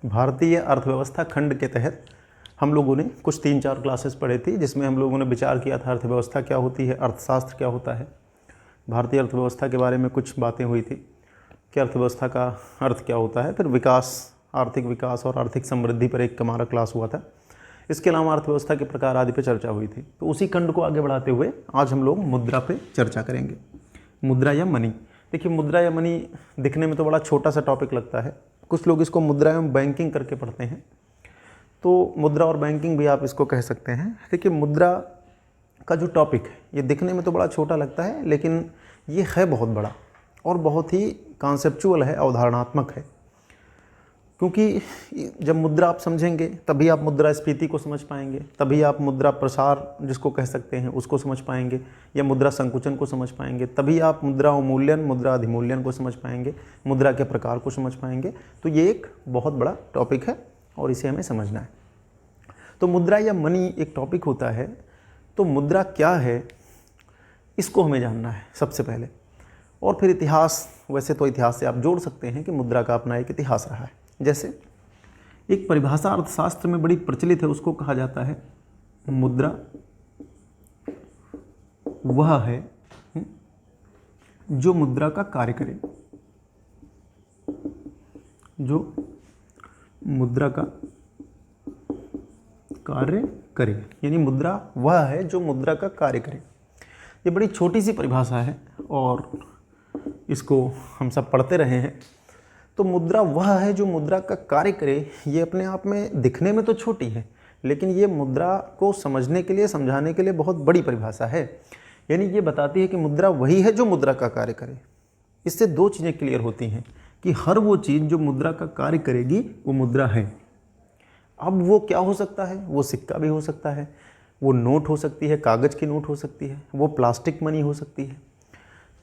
भारतीय अर्थव्यवस्था खंड के तहत हम लोगों ने कुछ 3-4 क्लासेस पढ़े थी, जिसमें हम लोगों ने विचार किया था अर्थव्यवस्था क्या होती है, अर्थशास्त्र क्या होता है, भारतीय अर्थव्यवस्था के बारे में कुछ बातें हुई थी कि अर्थव्यवस्था का अर्थ क्या होता है। फिर विकास, आर्थिक विकास और आर्थिक समृद्धि पर एक हमारा क्लास हुआ था। इसके अलावा अर्थव्यवस्था के प्रकार आदि पे चर्चा हुई थी। तो उसी खंड को आगे बढ़ाते हुए आज हम लोग मुद्रा पे चर्चा करेंगे। मुद्रा या मनी। देखिए, मुद्रा या मनी दिखने में तो बड़ा छोटा सा टॉपिक लगता है। कुछ लोग इसको मुद्रा एवं बैंकिंग करके पढ़ते हैं, तो मुद्रा और बैंकिंग भी आप इसको कह सकते हैं। देखिए, मुद्रा का जो टॉपिक है ये दिखने में तो बड़ा छोटा लगता है, लेकिन ये है बहुत बड़ा और बहुत ही कॉन्सेप्चुअल है, अवधारणात्मक है। क्योंकि जब मुद्रा आप समझेंगे तभी आप मुद्रास्फीति को समझ पाएंगे, तभी आप मुद्रा प्रसार जिसको कह सकते हैं उसको समझ पाएंगे, या मुद्रा संकुचन को समझ पाएंगे, तभी आप मुद्रा अवमूल्यन, मुद्रा अधिमूल्यन को समझ पाएंगे, मुद्रा के प्रकार को समझ पाएंगे। तो ये एक बहुत बड़ा टॉपिक है और इसे हमें समझना है। तो मुद्रा या मनी एक टॉपिक होता है, तो मुद्रा क्या है इसको हमें जानना है सबसे पहले। और फिर इतिहास, वैसे तो इतिहास से आप जोड़ सकते हैं कि मुद्रा का अपना एक इतिहास रहा है। जैसे एक परिभाषा अर्थशास्त्र में बड़ी प्रचलित है, उसको कहा जाता है मुद्रा वह है जो मुद्रा का कार्य करे, जो मुद्रा का कार्य करे। यानी मुद्रा वह है जो मुद्रा का कार्य करे। ये बड़ी छोटी सी परिभाषा है और इसको हम सब पढ़ते रहे हैं। तो मुद्रा वह है जो मुद्रा का कार्य करे, ये अपने आप में दिखने में तो छोटी है, लेकिन ये मुद्रा को समझने के लिए, समझाने के लिए बहुत बड़ी परिभाषा है। यानी ये बताती है कि मुद्रा वही है जो मुद्रा का कार्य करे। इससे दो चीज़ें क्लियर होती हैं कि हर वो चीज़ जो मुद्रा का कार्य करेगी वो मुद्रा है। अब वो क्या हो सकता है? वो सिक्का भी हो सकता है, वो नोट हो सकती है, कागज़ की नोट हो सकती है, वो प्लास्टिक मनी हो सकती है,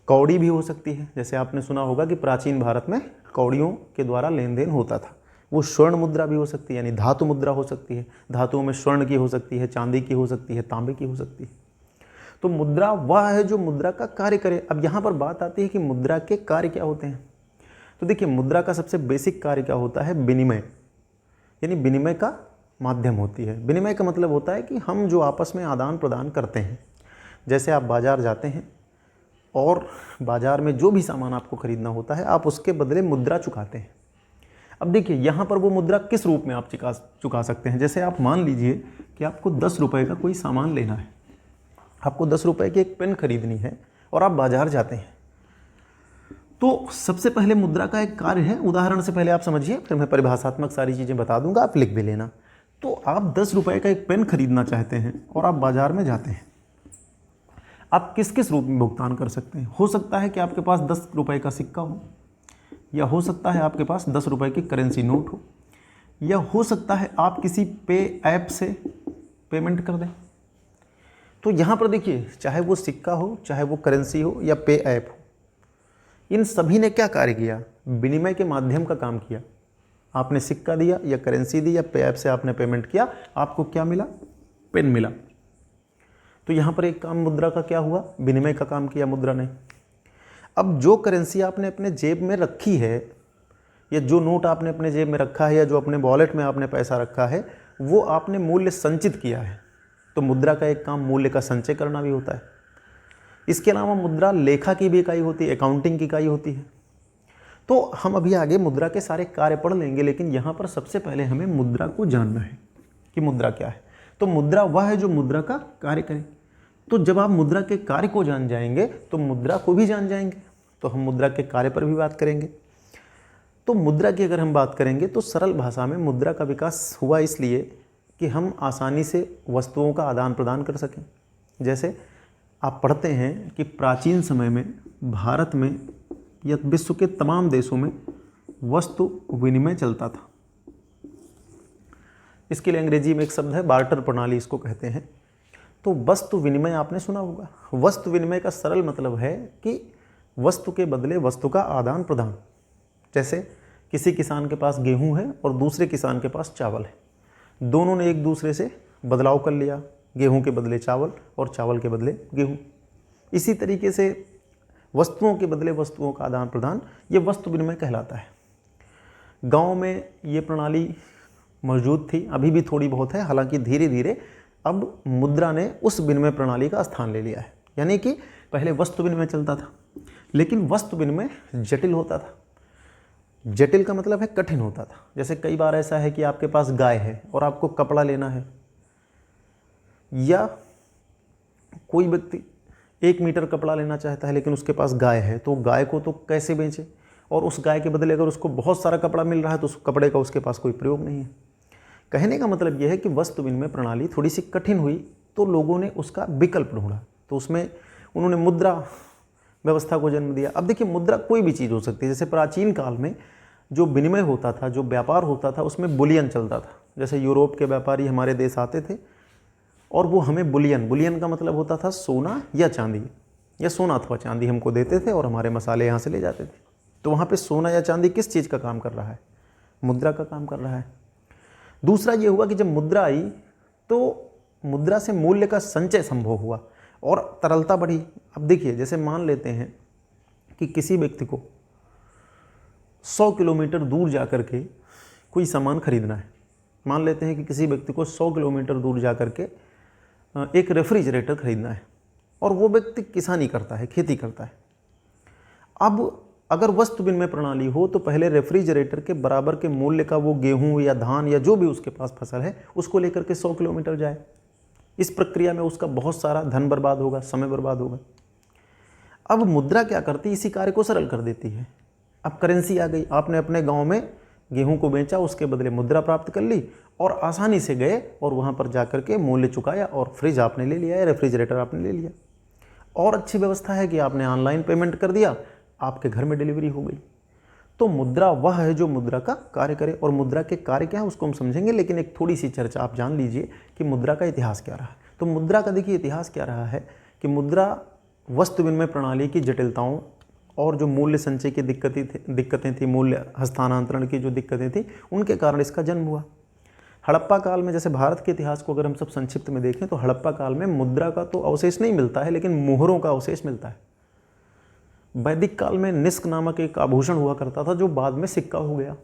कौड़ी भी हो सकती है। जैसे आपने सुना होगा कि प्राचीन भारत में कौड़ियों के द्वारा लेन देन होता था। वो स्वर्ण मुद्रा भी हो सकती है, यानी धातु मुद्रा हो सकती है। धातुओं में स्वर्ण की हो सकती है, चांदी की हो सकती है, तांबे की हो सकती है। तो मुद्रा वह है जो मुद्रा का कार्य करे। अब यहाँ पर बात आती है कि मुद्रा के कार्य क्या होते हैं। तो देखिए, मुद्रा का सबसे बेसिक कार्य क्या होता है? विनिमय, यानी विनिमय का माध्यम होती है। विनिमय का मतलब होता है कि हम जो आपस में आदान प्रदान करते हैं। जैसे आप बाज़ार जाते हैं और बाज़ार में जो भी सामान आपको खरीदना होता है, आप उसके बदले मुद्रा चुकाते हैं। अब देखिए, यहाँ पर वो मुद्रा किस रूप में आप चुका सकते हैं। जैसे आप मान लीजिए कि आपको 10 रुपये का कोई सामान लेना है, आपको 10 रुपये की एक पेन खरीदनी है और आप बाज़ार जाते हैं। तो सबसे पहले मुद्रा का एक कार्य है। उदाहरण से पहले आप समझिए, फिर मैं परिभाषात्मक सारी चीज़ें बता दूंगा, आप लिख भी लेना। तो आप 10 रुपये का एक पेन खरीदना चाहते हैं और आप बाज़ार में जाते हैं। आप किस किस रूप में भुगतान कर सकते हैं? हो सकता है कि आपके पास 10 रुपये का सिक्का हो, या हो सकता है आपके पास 10 रुपये की करेंसी नोट हो, या हो सकता है आप किसी पे ऐप से पेमेंट कर दें। तो यहाँ पर देखिए, चाहे वो सिक्का हो, चाहे वो करेंसी हो, या पे ऐप हो, इन सभी ने क्या कार्य किया? विनिमय के माध्यम का काम किया। आपने सिक्का दिया या करेंसी दी या पे ऐप से आपने पेमेंट किया, आपको क्या मिला? पेन मिला। तो यहाँ पर एक काम मुद्रा का क्या हुआ? विनिमय का काम किया मुद्रा ने। अब जो करेंसी आपने अपने जेब में रखी है, या जो नोट आपने अपने जेब में रखा है, या जो अपने वॉलेट में आपने पैसा रखा है, वो आपने मूल्य संचित किया है। तो मुद्रा का एक काम मूल्य का संचय करना भी होता है। इसके अलावा मुद्रा लेखा की भी इकाई होती है, अकाउंटिंग की इकाई होती है। तो हम अभी आगे मुद्रा के सारे कार्य पढ़ लेंगे, लेकिन यहाँ पर सबसे पहले हमें मुद्रा को जानना है कि मुद्रा क्या है। तो मुद्रा वह है जो मुद्रा का कार्य करे। तो जब आप मुद्रा के कार्य को जान जाएंगे तो मुद्रा को भी जान जाएंगे। तो हम मुद्रा के कार्य पर भी बात करेंगे। तो मुद्रा की अगर हम बात करेंगे तो सरल भाषा में मुद्रा का विकास हुआ इसलिए कि हम आसानी से वस्तुओं का आदान प्रदान कर सकें। जैसे आप पढ़ते हैं कि प्राचीन समय में भारत में या विश्व के तमाम देशों में वस्तु विनिमय चलता था। इसके लिए अंग्रेजी में एक शब्द है, बार्टर प्रणाली इसको कहते हैं। तो वस्तु विनिमय आपने सुना होगा। वस्तु विनिमय का सरल मतलब है कि वस्तु के बदले वस्तु का आदान प्रदान। जैसे किसी किसान के पास गेहूं है और दूसरे किसान के पास चावल है, दोनों ने एक दूसरे से बदलाव कर लिया, गेहूं के बदले चावल और चावल के बदले गेहूं। इसी तरीके से वस्तुओं के बदले वस्तुओं का आदान प्रदान, ये वस्तु विनिमय कहलाता है। गांव में ये प्रणाली मौजूद थी, अभी भी थोड़ी बहुत है, हालांकि धीरे धीरे अब मुद्रा ने उस विनिमय प्रणाली का स्थान ले लिया है। यानी कि पहले वस्तु विनिमय चलता था, लेकिन वस्तु विनिमय जटिल होता था। जटिल का मतलब है कठिन होता था। जैसे कई बार ऐसा है कि आपके पास गाय है और आपको कपड़ा लेना है, या कोई व्यक्ति 1 मीटर कपड़ा लेना चाहता है लेकिन उसके पास गाय है, तो गाय को तो कैसे बेचे, और उस गाय के बदले अगर उसको बहुत सारा कपड़ा मिल रहा है तो उस कपड़े का उसके पास कोई प्रयोग नहीं है। कहने का मतलब यह है कि वस्तु विनिमय प्रणाली थोड़ी सी कठिन हुई तो लोगों ने उसका विकल्प ढूंढा, तो उसमें उन्होंने मुद्रा व्यवस्था को जन्म दिया। अब देखिए, मुद्रा कोई भी चीज़ हो सकती है। जैसे प्राचीन काल में जो विनिमय होता था, जो व्यापार होता था, उसमें बुलियन चलता था। जैसे यूरोप के व्यापारी हमारे देश आते थे और वो हमें बुलियन का मतलब होता था सोना या चांदी, या सोना अथवा चांदी हमको देते थे और हमारे मसाले यहाँ से ले जाते थे। तो वहाँ पे सोना या चांदी किस चीज़ का काम कर रहा है? मुद्रा का काम कर रहा है। दूसरा ये हुआ कि जब मुद्रा आई तो मुद्रा से मूल्य का संचय संभव हुआ और तरलता बढ़ी। अब देखिए, जैसे मान लेते हैं कि किसी व्यक्ति को 100 किलोमीटर दूर जा कर के कोई सामान खरीदना है। मान लेते हैं कि किसी व्यक्ति को 100 किलोमीटर दूर जा कर के एक रेफ्रिजरेटर खरीदना है, और वो व्यक्ति किसानी करता है, खेती करता है। अब अगर वस्तु विनिमय प्रणाली हो तो पहले रेफ्रिजरेटर के बराबर के मूल्य का वो गेहूं या धान या जो भी उसके पास फसल है उसको लेकर के 100 किलोमीटर जाए। इस प्रक्रिया में उसका बहुत सारा धन बर्बाद होगा, समय बर्बाद होगा। अब मुद्रा क्या करती है? इसी कार्य को सरल कर देती है। अब करेंसी आ गई, आपने अपने गांव में गेहूं को बेचा, उसके बदले मुद्रा प्राप्त कर ली और आसानी से गए और वहां पर जाकर के मूल्य चुकाया और फ्रिज आपने ले लिया या रेफ्रिजरेटर आपने ले लिया। और अच्छी व्यवस्था है कि आपने ऑनलाइन पेमेंट कर दिया, आपके घर में डिलीवरी हो गई। तो मुद्रा वह है जो मुद्रा का कार्य करे, और मुद्रा के कार्य क्या है उसको हम समझेंगे, लेकिन एक थोड़ी सी चर्चा आप जान लीजिए कि मुद्रा का इतिहास क्या रहा है। तो मुद्रा का देखिए इतिहास क्या रहा है कि मुद्रा वस्तु विनिमय प्रणाली की जटिलताओं और जो मूल्य संचय की दिक्कतें थी, मूल्य हस्तांतरण की जो दिक्कतें थी, उनके कारण इसका जन्म हुआ। हड़प्पा काल में, जैसे भारत के इतिहास को अगर हम सब संक्षिप्त में देखें तो हड़प्पा काल में मुद्रा का तो अवशेष नहीं मिलता है, लेकिन मोहरों का अवशेष मिलता है। वैदिक काल में निष्क नामक एक आभूषण हुआ करता था जो बाद में सिक्का हो गया।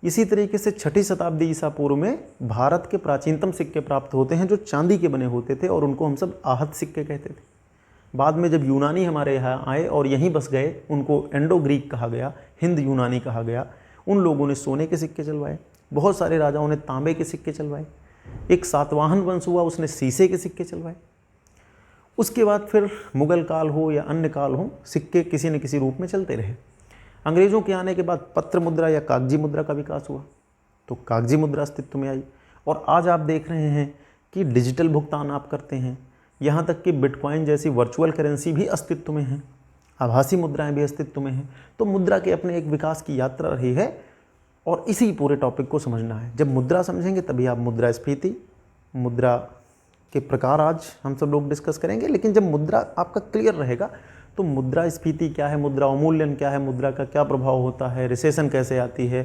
इसी तरीके से 6ठी शताब्दी ईसा पूर्व में भारत के प्राचीनतम सिक्के प्राप्त होते हैं जो चांदी के बने होते थे, और उनको हम सब आहत सिक्के कहते थे। बाद में जब यूनानी हमारे यहाँ आए और यहीं बस गए, उनको एंडो ग्रीक कहा गया, हिंद यूनानी कहा गया। उन लोगों ने सोने के सिक्के चलवाए, बहुत सारे राजाओं ने तांबे के सिक्के चलवाए, एक सातवाहन वंश हुआ उसने शीशे के सिक्के चलवाए। उसके बाद फिर मुगल काल हो या अन्य काल हो, सिक्के किसी न किसी रूप में चलते रहे। अंग्रेज़ों के आने के बाद पत्र मुद्रा या कागजी मुद्रा का विकास हुआ, तो कागजी मुद्रा अस्तित्व में आई। और आज आप देख रहे हैं कि डिजिटल भुगतान आप करते हैं, यहाँ तक कि बिटकॉइन जैसी वर्चुअल करेंसी भी अस्तित्व में है, आभासी मुद्राएं भी अस्तित्व में हैं। तो मुद्रा के अपने एक विकास की यात्रा रही है, और इसी पूरे टॉपिक को समझना है। जब मुद्रा समझेंगे तभी आप मुद्रास्फीति, मुद्रा के प्रकार आज हम सब लोग डिस्कस करेंगे। लेकिन जब मुद्रा आपका क्लियर रहेगा तो मुद्रास्फीति क्या है, मुद्रा अवमूल्यन क्या है, मुद्रा का क्या प्रभाव होता है, रिसेशन कैसे आती है,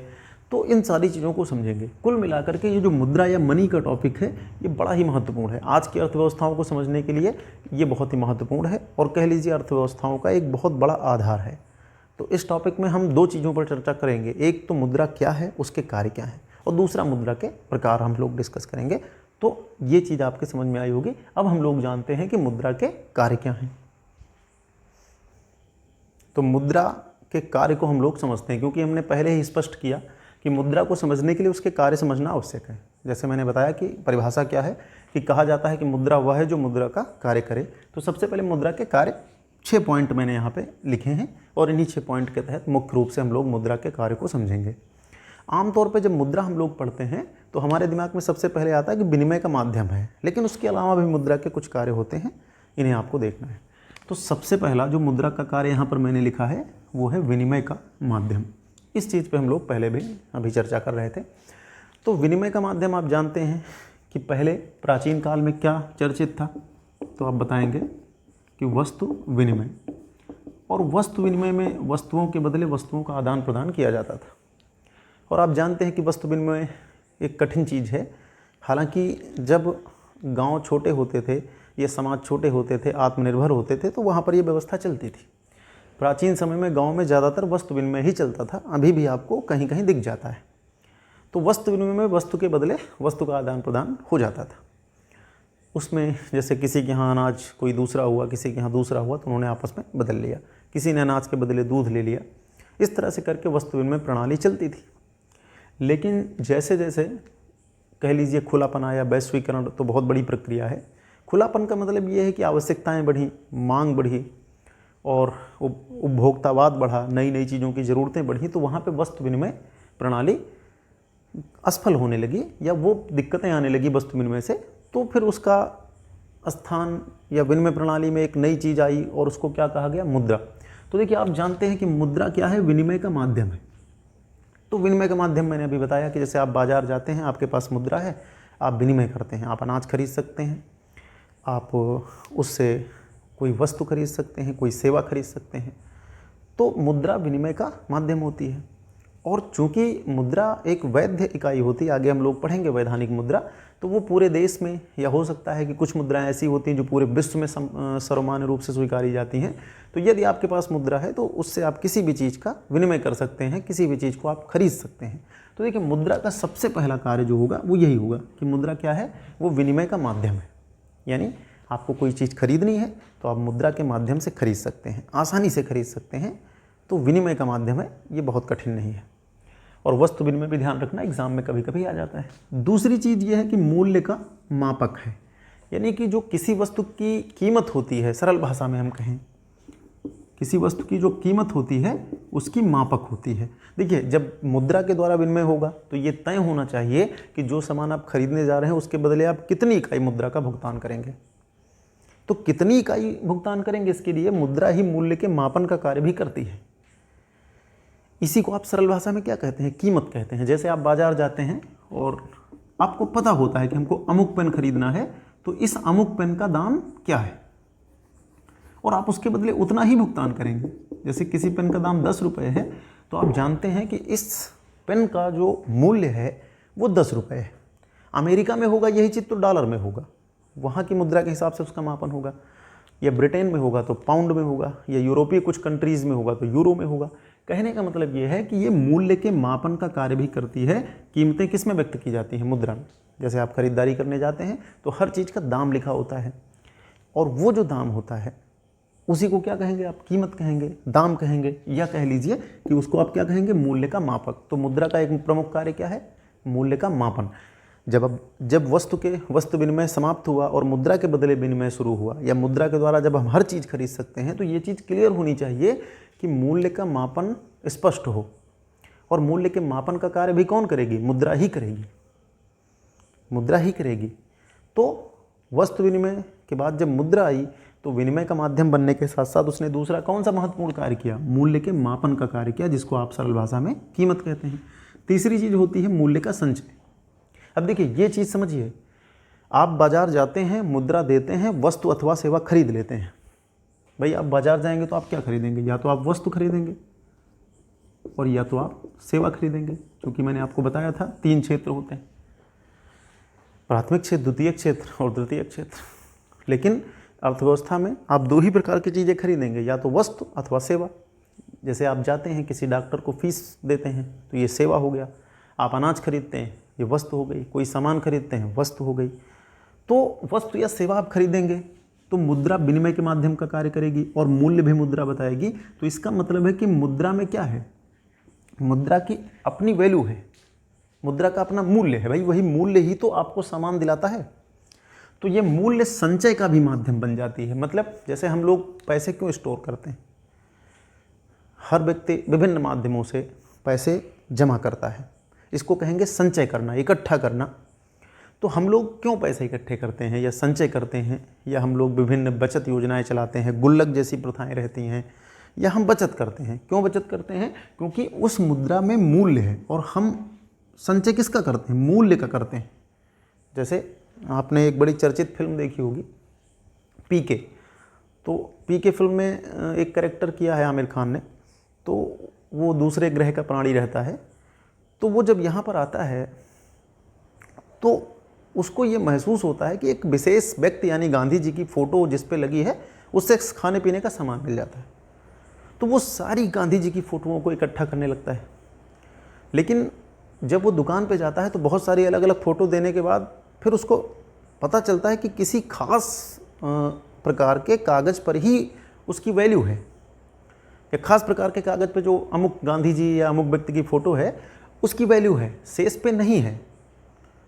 तो इन सारी चीज़ों को समझेंगे। कुल मिलाकर के ये जो मुद्रा या मनी का टॉपिक है ये बड़ा ही महत्वपूर्ण है। आज की अर्थव्यवस्थाओं को समझने के लिए ये बहुत ही महत्वपूर्ण है, और कह लीजिए अर्थव्यवस्थाओं का एक बहुत बड़ा आधार है। तो इस टॉपिक में हम 2 चीज़ों पर चर्चा करेंगे, एक तो मुद्रा क्या है, उसके कार्य क्या हैं, और दूसरा मुद्रा के प्रकार हम लोग डिस्कस करेंगे। तो ये चीज़ आपके समझ में आई होगी। अब हम लोग जानते हैं कि मुद्रा के कार्य क्या हैं। तो मुद्रा के कार्य को हम लोग समझते हैं, क्योंकि हमने पहले ही स्पष्ट किया कि मुद्रा को समझने के लिए उसके कार्य समझना आवश्यक है। जैसे मैंने बताया कि परिभाषा क्या है, कि कहा जाता है कि मुद्रा वह है जो मुद्रा का कार्य करे। तो सबसे पहले मुद्रा के कार्य 6 पॉइंट मैंने यहाँ पे लिखे हैं, और इन्हीं 6 पॉइंट के तहत मुख्य रूप से हम लोग मुद्रा के कार्य को समझेंगे। आमतौर पे जब मुद्रा हम लोग पढ़ते हैं तो हमारे दिमाग में सबसे पहले आता है कि विनिमय का माध्यम है, लेकिन उसके अलावा भी मुद्रा के कुछ कार्य होते हैं, इन्हें आपको देखना है। तो सबसे पहला जो मुद्रा का कार्य यहाँ पर मैंने लिखा है वो है विनिमय का माध्यम। इस चीज़ पे हम लोग पहले भी अभी चर्चा कर रहे थे। तो विनिमय का माध्यम आप जानते हैं कि पहले प्राचीन काल में क्या चर्चित था, तो आप बताएंगे कि वस्तु विनिमय। और वस्तु विनिमय में वस्तुओं के बदले वस्तुओं का आदान प्रदान किया जाता था। और आप जानते हैं कि वस्तु विनिमय एक कठिन चीज़ है। हालांकि जब गांव छोटे होते थे, ये समाज छोटे होते थे, आत्मनिर्भर होते थे, तो वहाँ पर ये व्यवस्था चलती थी। प्राचीन समय में गांव में ज़्यादातर वस्तु विनिमय ही चलता था, अभी भी आपको कहीं कहीं दिख जाता है। तो वस्तु विनिमय में वस्तु के बदले वस्तु का आदान प्रदान हो जाता था। उसमें जैसे किसी के यहाँ अनाज कोई दूसरा हुआ, किसी के यहाँ दूसरा हुआ, तो उन्होंने आपस में बदल लिया। किसी ने अनाज के बदले दूध ले लिया। इस तरह से करके वस्तु विनिमय प्रणाली चलती थी। लेकिन जैसे जैसे कह लीजिए खुलापन आया, वैश्वीकरण तो बहुत बड़ी प्रक्रिया है। खुलापन का मतलब ये है कि आवश्यकताएं बढ़ी, मांग बढ़ी और उपभोक्तावाद बढ़ा, नई नई चीज़ों की ज़रूरतें बढ़ी, तो वहाँ पे वस्तु विनिमय प्रणाली असफल होने लगी या वो दिक्कतें आने लगी वस्तु विनिमय से। तो फिर उसका स्थान या विनिमय प्रणाली में एक नई चीज़ आई और उसको क्या कहा गया? मुद्रा। तो देखिए, आप जानते हैं कि मुद्रा क्या है? विनिमय का माध्यम है। तो विनिमय का माध्यम मैंने अभी बताया कि जैसे आप बाज़ार जाते हैं, आपके पास मुद्रा है, आप विनिमय करते हैं। आप अनाज खरीद सकते हैं, आप उससे कोई वस्तु खरीद सकते हैं, कोई सेवा खरीद सकते हैं। तो मुद्रा विनिमय का माध्यम होती है। और चूंकि मुद्रा एक वैध इकाई होती है, आगे हम लोग पढ़ेंगे वैधानिक मुद्रा, तो वो पूरे देश में, या हो सकता है कि कुछ मुद्राएं ऐसी होती हैं जो पूरे विश्व में सर्वमान्य रूप से स्वीकारी जाती हैं। तो यदि आपके पास मुद्रा है तो उससे आप किसी भी चीज़ का विनिमय कर सकते हैं, किसी भी चीज़ को आप खरीद सकते हैं। तो देखिए, मुद्रा का सबसे पहला कार्य जो होगा वो यही होगा कि मुद्रा क्या है? वो विनिमय का माध्यम है। यानी आपको कोई चीज़ खरीदनी है तो आप मुद्रा के माध्यम से खरीद सकते हैं, आसानी से खरीद सकते हैं। तो विनिमय का माध्यम है, ये बहुत कठिन नहीं है। और वस्तु विनिमय भी ध्यान रखना, एग्जाम में कभी कभी आ जाता है। दूसरी चीज़ ये है कि मूल्य का मापक है। यानी कि जो किसी वस्तु की कीमत होती है, सरल भाषा में हम कहें, किसी वस्तु की जो कीमत होती है उसकी मापक होती है। देखिए, जब मुद्रा के द्वारा विनिमय होगा तो ये तय होना चाहिए कि जो सामान आप खरीदने जा रहे हैं उसके बदले आप कितनी इकाई मुद्रा का भुगतान करेंगे। तो कितनी इकाई भुगतान करेंगे, इसके लिए मुद्रा ही मूल्य के मापन का कार्य भी करती है। इसी को आप सरल भाषा में क्या कहते हैं? कीमत कहते हैं। जैसे आप बाजार जाते हैं और आपको पता होता है कि हमको अमुक पेन खरीदना है, तो इस अमुक पेन का दाम क्या है, और आप उसके बदले उतना ही भुगतान करेंगे। जैसे किसी पेन का दाम 10 रुपये है, तो आप जानते हैं कि इस पेन का जो मूल्य है वो 10 रुपये है। अमेरिका में होगा यही चीज़ तो डॉलर में होगा, वहाँ की मुद्रा के हिसाब से उसका मापन होगा। या ब्रिटेन में होगा तो पाउंड में होगा, या यूरोपीय कुछ कंट्रीज़ में होगा तो यूरो में होगा। कहने का मतलब ये है कि ये मूल्य के मापन का कार्य भी करती है। कीमतें किस में व्यक्त की जाती हैं? मुद्रा में। जैसे आप खरीदारी करने जाते हैं तो हर चीज़ का दाम लिखा होता है, और वो जो दाम होता है उसी को क्या कहेंगे आप? कीमत कहेंगे, दाम कहेंगे, या कह लीजिए कि उसको आप क्या कहेंगे? मूल्य का मापक। तो मुद्रा का एक प्रमुख कार्य क्या है? मूल्य का मापन। जब वस्तु विनिमय समाप्त हुआ और मुद्रा के बदले विनिमय शुरू हुआ, या मुद्रा के द्वारा जब हम हर चीज़ खरीद सकते हैं, तो ये चीज़ क्लियर होनी चाहिए कि मूल्य का मापन स्पष्ट हो। और मूल्य के मापन का कार्य भी कौन करेगी? मुद्रा ही करेगी। मुद्रा ही करेगी। तो वस्तु विनिमय के बाद जब मुद्रा आई तो विनिमय का माध्यम बनने के साथ साथ उसने दूसरा कौन सा महत्वपूर्ण कार्य किया? मूल्य के मापन का कार्य किया, जिसको आप सरल भाषा में कीमत कहते हैं। तीसरी चीज़ होती है मूल्य का संचय। अब देखिए, ये चीज़ समझिए, आप बाजार जाते हैं, मुद्रा देते हैं, वस्तु अथवा सेवा खरीद लेते हैं। भाई, आप बाजार जाएंगे तो आप क्या खरीदेंगे? या तो आप वस्तु खरीदेंगे और या तो आप सेवा खरीदेंगे। क्योंकि मैंने आपको बताया था 3 क्षेत्र होते हैं, प्राथमिक क्षेत्र, द्वितीयक क्षेत्र और तृतीयक क्षेत्र। लेकिन अर्थव्यवस्था में आप 2 ही प्रकार की चीज़ें खरीदेंगे, या तो वस्तु अथवा सेवा। जैसे आप जाते हैं किसी डॉक्टर को फीस देते हैं तो ये सेवा हो गया। आप अनाज खरीदते हैं, ये वस्तु हो गई। कोई सामान खरीदते हैं, वस्तु हो गई। तो वस्तु या सेवा आप खरीदेंगे तो मुद्रा विनिमय के माध्यम का कार्य करेगी और मूल्य भी मुद्रा बताएगी। तो इसका मतलब है कि मुद्रा में क्या है? मुद्रा की अपनी वैल्यू है, मुद्रा का अपना मूल्य है। भाई, वही मूल्य ही तो आपको सामान दिलाता है। तो ये मूल्य संचय का भी माध्यम बन जाती है। मतलब जैसे हम लोग पैसे क्यों स्टोर करते हैं? हर व्यक्ति विभिन्न माध्यमों से पैसे जमा करता है, इसको कहेंगे संचय करना, इकट्ठा करना। तो हम लोग क्यों पैसे इकट्ठे करते हैं या संचय करते हैं, या हम लोग विभिन्न बचत योजनाएं चलाते हैं, गुल्लक जैसी प्रथाएं रहती हैं, या हम बचत करते हैं? क्यों बचत करते हैं? क्योंकि उस मुद्रा में मूल्य है, और हम संचय किसका करते हैं? मूल्य का करते हैं। जैसे आपने एक बड़ी चर्चित फिल्म देखी होगी, पीके। तो पीके फिल्म में एक कैरेक्टर किया है आमिर खान ने। तो वो दूसरे ग्रह का प्राणी रहता है। तो वो जब यहाँ पर आता है तो उसको ये महसूस होता है कि एक विशेष व्यक्ति यानी गांधी जी की फ़ोटो जिस पे लगी है उससे खाने पीने का सामान मिल जाता है। तो वो सारी गांधी जी की फ़ोटोओं को इकट्ठा करने लगता है। लेकिन जब वो दुकान पे जाता है तो बहुत सारी अलग अलग फ़ोटो देने के बाद फिर उसको पता चलता है कि किसी खास प्रकार के कागज़ पर ही उसकी वैल्यू है। एक खास प्रकार के कागज़ पे जो अमुक गांधी जी या अमुक व्यक्ति की फ़ोटो है उसकी वैल्यू है, शेष पे नहीं है।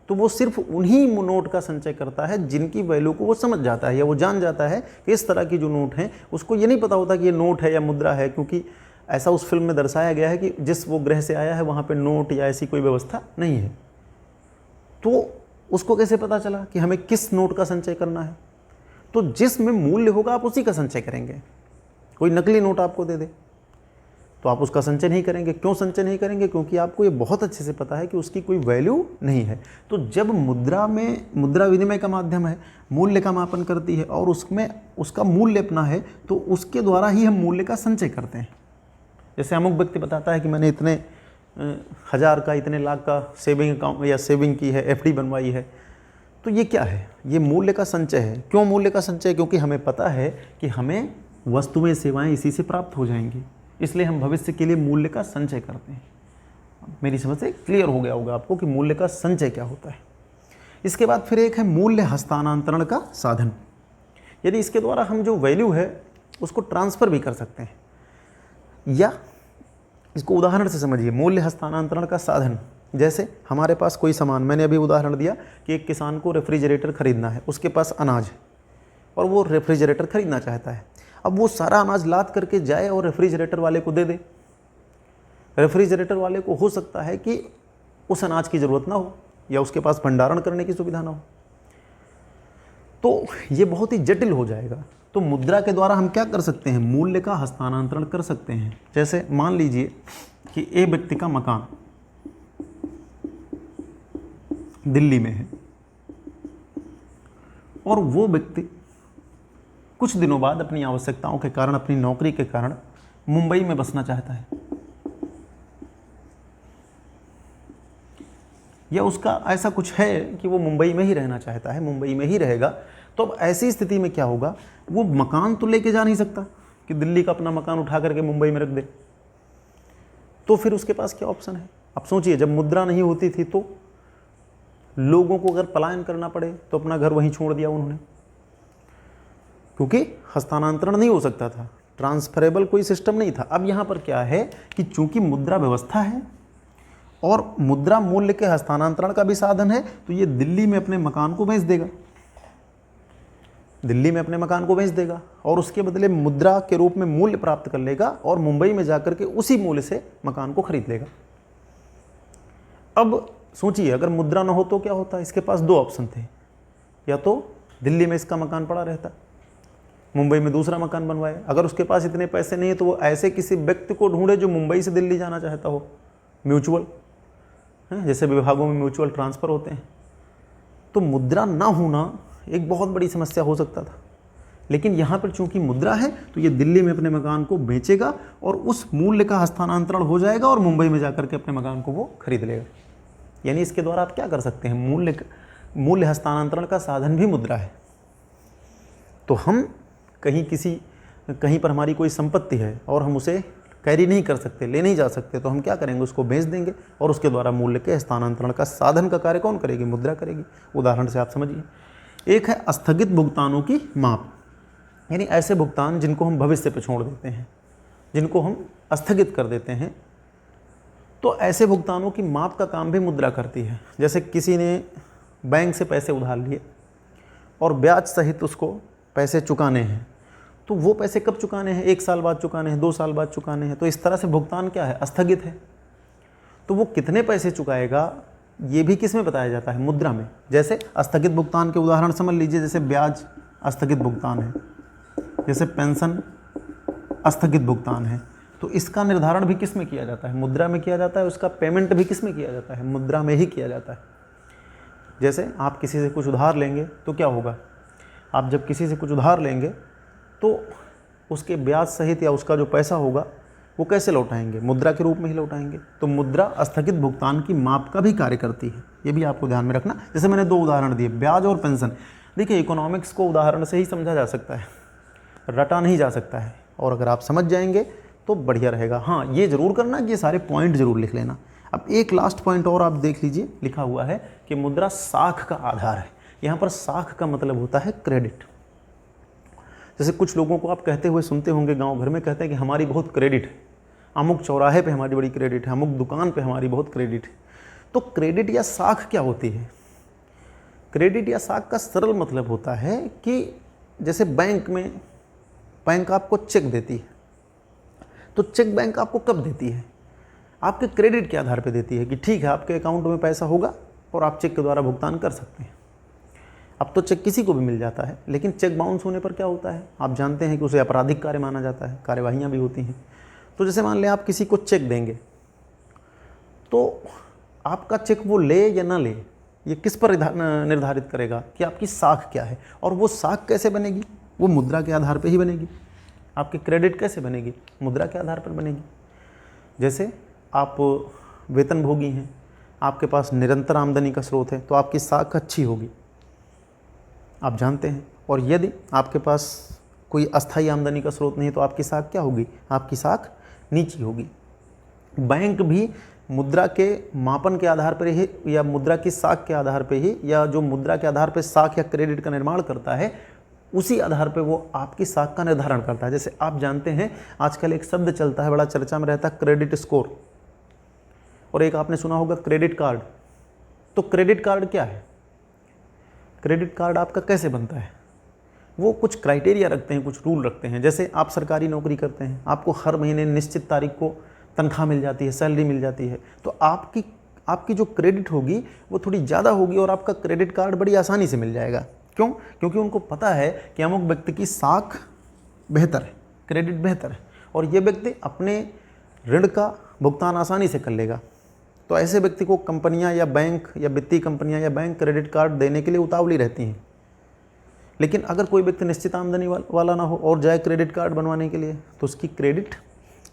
तो वो सिर्फ उन्हीं नोट का संचय करता है जिनकी वैल्यू को वो समझ जाता है या वो जान जाता है कि इस तरह की जो नोट हैं उसको ये नहीं पता होता कि ये नोट है या मुद्रा है, क्योंकि ऐसा उस फिल्म में दर्शाया गया है कि जिस वो ग्रह से आया है वहाँ पे नोट या ऐसी कोई व्यवस्था नहीं है। तो उसको कैसे पता चला कि हमें किस नोट का संचय करना है? तो जिसमें मूल्य होगा आप उसी का संचय करेंगे। कोई नकली नोट आपको दे दे तो आप उसका संचय नहीं करेंगे। क्यों संचय नहीं करेंगे? क्योंकि आपको ये बहुत अच्छे से पता है कि उसकी कोई वैल्यू नहीं है। तो जब मुद्रा विनिमय का माध्यम है, मूल्य का मापन करती है और उसमें उसका मूल्य अपना है, तो उसके द्वारा ही हम मूल्य का संचय करते हैं। जैसे अमुक व्यक्ति बताता है कि मैंने इतने 1000 का, इतने लाख का सेविंग अकाउंट या सेविंग की है, एफडी बनवाई है, तो ये क्या है? ये मूल्य का संचय है। क्यों मूल्य का संचय? क्योंकि हमें पता है कि हमें वस्तुएं सेवाएं इसी से प्राप्त हो जाएंगी, इसलिए हम भविष्य के लिए मूल्य का संचय करते हैं। मेरी समझ से क्लियर हो गया होगा आपको कि मूल्य का संचय क्या होता है। इसके बाद फिर एक है मूल्य हस्तांतरण का साधन। यदि इसके द्वारा हम जो वैल्यू है उसको ट्रांसफ़र भी कर सकते हैं, या इसको उदाहरण से समझिए। मूल्य हस्तांतरण का साधन, जैसे हमारे पास कोई सामान, मैंने अभी उदाहरण दिया कि एक किसान को रेफ्रिजरेटर खरीदना है, उसके पास अनाज है और वो रेफ्रिजरेटर खरीदना चाहता है। अब वो सारा अनाज लाद करके जाए और रेफ्रिजरेटर वाले को दे दे। रेफ्रिजरेटर वाले को हो सकता है कि उस अनाज की ज़रूरत ना हो या उसके पास भंडारण करने की सुविधा ना हो, तो ये बहुत ही जटिल हो जाएगा। तो मुद्रा के द्वारा हम क्या कर सकते हैं? मूल्य का हस्तांतरण कर सकते हैं। जैसे मान लीजिए कि ए व्यक्ति का मकान दिल्ली में है और वो व्यक्ति कुछ दिनों बाद अपनी आवश्यकताओं के कारण, अपनी नौकरी के कारण मुंबई में बसना चाहता है, या उसका ऐसा कुछ है कि वो मुंबई में ही रहना चाहता है, मुंबई में ही रहेगा। तो अब ऐसी स्थिति में क्या होगा? वो मकान तो लेके जा नहीं सकता कि दिल्ली का अपना मकान उठा करके मुंबई में रख दे। तो फिर उसके पास क्या ऑप्शन है? आप सोचिए, जब मुद्रा नहीं होती थी तो लोगों को अगर पलायन करना पड़े तो अपना घर वहीं छोड़ दिया उन्होंने, क्योंकि हस्तांतरण नहीं हो सकता था, ट्रांसफरेबल कोई सिस्टम नहीं था। अब यहाँ पर क्या है कि चूंकि मुद्रा व्यवस्था है और मुद्रा मूल्य के हस्तांतरण का भी साधन है, तो ये दिल्ली में अपने मकान को बेच देगा, दिल्ली में अपने मकान को बेच देगा और उसके बदले मुद्रा के रूप में मूल्य प्राप्त कर लेगा और मुंबई में जाकर के उसी मूल्य से मकान को खरीद लेगा। अब सोचिए, अगर मुद्रा न हो तो क्या होता? इसके पास दो ऑप्शन थे, या तो दिल्ली में इसका मकान पड़ा रहता, मुंबई में दूसरा मकान बनवाए। अगर उसके पास इतने पैसे नहीं है तो वो ऐसे किसी व्यक्ति को ढूंढे जो मुंबई से दिल्ली जाना चाहता हो, म्यूचुअल, जैसे विभागों में म्यूचुअल ट्रांसफ़र होते हैं। तो मुद्रा ना होना एक बहुत बड़ी समस्या हो सकता था, लेकिन यहाँ पर चूंकि मुद्रा है तो ये दिल्ली में अपने मकान को बेचेगा और उस मूल्य का हस्तांतरण हो जाएगा और मुंबई में जाकर के अपने मकान को वो खरीद लेगा। यानी इसके द्वारा आप क्या कर सकते हैं? मूल्य हस्तांतरण का साधन भी मुद्रा है। तो हम कहीं पर हमारी कोई संपत्ति है और हम उसे कैरी नहीं कर सकते, ले नहीं जा सकते, तो हम क्या करेंगे? उसको बेच देंगे और उसके द्वारा मूल्य के हस्तांतरण का साधन का कार्य कौन करेगी? मुद्रा करेगी। उदाहरण से आप समझिए। एक है स्थगित भुगतानों की माप, यानी ऐसे भुगतान जिनको हम भविष्य पे छोड़ देते हैं, जिनको हम स्थगित कर देते हैं। तो ऐसे भुगतानों की माप का काम भी मुद्रा करती है। जैसे किसी ने बैंक से पैसे उधार लिए और ब्याज सहित उसको पैसे चुकाने हैं, तो वो पैसे कब चुकाने हैं? 1 साल बाद चुकाने हैं, 2 साल बाद चुकाने हैं। तो इस तरह से भुगतान क्या है? स्थगित है। तो वो कितने पैसे चुकाएगा ये भी किस में बताया जाता है? मुद्रा में। जैसे स्थगित भुगतान के उदाहरण समझ लीजिए, जैसे ब्याज स्थगित भुगतान है, जैसे पेंशन स्थगित भुगतान है। तो इसका निर्धारण भी किस में किया जाता है? मुद्रा में किया जाता है। उसका पेमेंट भी किस में किया जाता है? मुद्रा में ही किया जाता है। जैसे आप किसी से कुछ उधार लेंगे तो क्या होगा? आप जब किसी से कुछ उधार लेंगे तो उसके ब्याज सहित या उसका जो पैसा होगा वो कैसे लौटाएंगे? मुद्रा के रूप में ही लौटाएंगे। तो मुद्रा स्थगित भुगतान की माप का भी कार्य करती है, ये भी आपको ध्यान में रखना। जैसे मैंने 2 उदाहरण दिए, ब्याज और पेंशन। देखिए, इकोनॉमिक्स को उदाहरण से ही समझा जा सकता है, रटा नहीं जा सकता है, और अगर आप समझ जाएंगे तो बढ़िया रहेगा। हाँ, ये ज़रूर करना कि ये सारे पॉइंट ज़रूर लिख लेना। अब एक लास्ट पॉइंट और आप देख लीजिए, लिखा हुआ है कि मुद्रा साख का आधार है। यहाँ पर साख का मतलब होता है क्रेडिट। जैसे कुछ लोगों को आप कहते हुए सुनते होंगे, गांव घर में कहते हैं कि हमारी बहुत क्रेडिट है, अमुक चौराहे पे हमारी बड़ी क्रेडिट है, अमुक दुकान पे हमारी बहुत क्रेडिट है। तो क्रेडिट या साख क्या होती है? क्रेडिट या साख का सरल मतलब होता है कि जैसे बैंक आपको चेक देती है, तो चेक बैंक आपको कब देती है? आपके क्रेडिट के आधार पे देती है कि ठीक है, आपके अकाउंट में पैसा होगा और आप चेक के द्वारा भुगतान कर सकते हैं। अब तो चेक किसी को भी मिल जाता है, लेकिन चेक बाउंस होने पर क्या होता है आप जानते हैं कि उसे आपराधिक कार्य माना जाता है, कार्यवाहियाँ भी होती हैं। तो जैसे मान लें आप किसी को चेक देंगे, तो आपका चेक वो ले या ना ले, ये किस पर निर्धारित करेगा कि आपकी साख क्या है। और वो साख कैसे बनेगी? वो मुद्रा के आधार पर ही बनेगी। आपकी क्रेडिट कैसे बनेगी? मुद्रा के आधार पर बनेगी। जैसे आप वेतनभोगी हैं, आपके पास निरंतर आमदनी का स्रोत है, तो आपकी साख अच्छी होगी, आप जानते हैं। और यदि आपके पास कोई अस्थायी आमदनी का स्रोत नहीं है, तो आपकी साख क्या होगी? आपकी साख नीची होगी। बैंक भी मुद्रा के मापन के आधार पर ही या मुद्रा की साख के आधार पर ही, या जो मुद्रा के आधार पर साख या क्रेडिट का निर्माण करता है, उसी आधार पे वो आपकी साख का निर्धारण करता है। जैसे आप जानते हैं आजकल एक शब्द चलता है, बड़ा चर्चा में रहता है, क्रेडिट स्कोर, और एक आपने सुना होगा क्रेडिट कार्ड। तो क्रेडिट कार्ड क्या है? क्रेडिट कार्ड आपका कैसे बनता है? वो कुछ क्राइटेरिया रखते हैं, कुछ रूल रखते हैं। जैसे आप सरकारी नौकरी करते हैं, आपको हर महीने निश्चित तारीख को तनख्वाह मिल जाती है, सैलरी मिल जाती है, तो आपकी जो क्रेडिट होगी वो थोड़ी ज़्यादा होगी और आपका क्रेडिट कार्ड बड़ी आसानी से मिल जाएगा। क्यों? क्योंकि उनको पता है कि अमुक व्यक्ति की साख बेहतर है, क्रेडिट बेहतर है, और ये व्यक्ति अपने ऋण का भुगतान आसानी से कर लेगा। तो ऐसे व्यक्ति को कंपनियां या बैंक या वित्तीय कंपनियां या बैंक क्रेडिट कार्ड देने के लिए उतावली रहती हैं। लेकिन अगर कोई व्यक्ति निश्चित आमदनी वाला ना हो और जाए क्रेडिट कार्ड बनवाने के लिए, तो उसकी क्रेडिट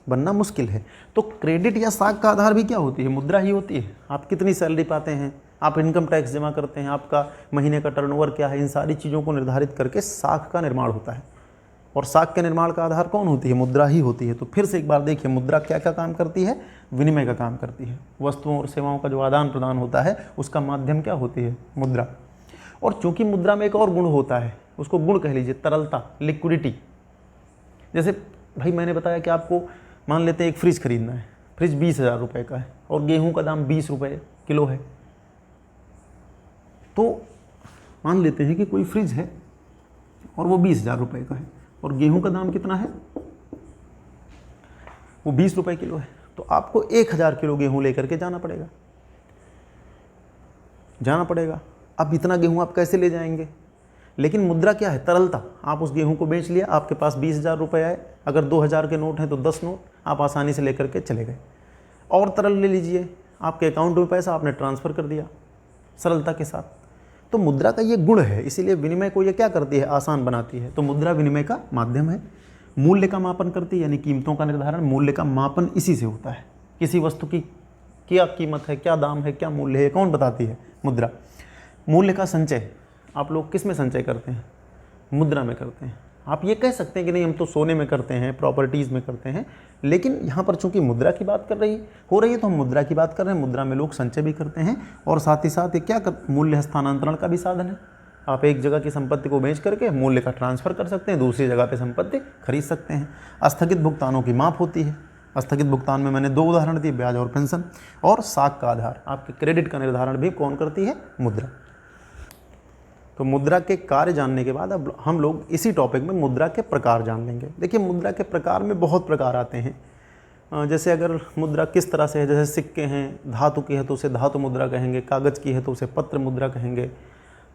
बनना मुश्किल है। तो क्रेडिट या साख का आधार भी क्या होती है? मुद्रा ही होती है। आप कितनी सैलरी पाते हैं, आप इनकम टैक्स जमा करते हैं, आपका महीने का टर्नओवर क्या है, इन सारी चीज़ों को निर्धारित करके साख का निर्माण होता है। और साख के निर्माण का आधार कौन होती है? मुद्रा ही होती है। तो फिर से एक बार देखिए, मुद्रा क्या क्या काम करती है? विनिमय का काम करती है। वस्तुओं और सेवाओं का जो आदान प्रदान होता है, उसका माध्यम क्या होती है? मुद्रा। और चूंकि मुद्रा में एक और गुण होता है, उसको गुण कह लीजिए, तरलता, लिक्विडिटी। जैसे भाई मैंने बताया कि आपको मान लेते हैं एक फ्रिज खरीदना है, फ्रिज 20,000 रुपये का है और गेहूँ का दाम 20 रुपये किलो है। तो मान लेते हैं कि कोई फ्रिज है और वो 20,000 रुपये का है और गेहूं का दाम कितना है? वो 20 रुपये किलो है। तो आपको 1,000 किलो गेहूं लेकर के जाना पड़ेगा। अब इतना गेहूं आप कैसे ले जाएंगे? लेकिन मुद्रा क्या है? तरलता। आप उस गेहूं को बेच लिया, आपके पास 20,000 रुपये आए, अगर 2,000 के नोट हैं तो 10 नोट आप आसानी से लेकर के चले गए। और तरल ले लीजिए, आपके अकाउंट में पैसा आपने ट्रांसफ़र कर दिया सरलता के साथ। तो मुद्रा का ये गुण है, इसीलिए विनिमय को ये क्या करती है? आसान बनाती है। तो मुद्रा विनिमय का माध्यम है। मूल्य का मापन करती है, यानी कीमतों का निर्धारण, मूल्य का मापन इसी से होता है। किसी वस्तु की क्या कीमत है, क्या दाम है, क्या मूल्य है, कौन बताती है? मुद्रा। मूल्य का संचय आप लोग किस में संचय करते हैं? मुद्रा में करते हैं। आप ये कह सकते हैं कि नहीं हम तो सोने में करते हैं, प्रॉपर्टीज़ में करते हैं, लेकिन यहाँ पर चूंकि मुद्रा की बात हो रही है तो हम मुद्रा की बात कर रहे हैं। मुद्रा में लोग संचय भी करते हैं और साथ ही साथ ये क्या मूल्य हस्तांतरण का भी साधन है। आप एक जगह की संपत्ति को बेच करके मूल्य का ट्रांसफ़र कर सकते हैं, दूसरी जगह पर संपत्ति खरीद सकते हैं। स्थगित भुगतानों की माप होती है। स्थगित भुगतान में मैंने 2 उदाहरण दिए, ब्याज और पेंशन। और साख का आधार, आपके क्रेडिट का निर्धारण भी कौन करती है? मुद्रा। तो मुद्रा के कार्य जानने के बाद अब हम लोग इसी टॉपिक में मुद्रा के प्रकार जान लेंगे। देखिए, मुद्रा के प्रकार में बहुत प्रकार आते हैं। जैसे अगर मुद्रा किस तरह से है, जैसे सिक्के हैं, धातु की है तो उसे धातु मुद्रा कहेंगे, कागज़ की है तो उसे पत्र मुद्रा कहेंगे,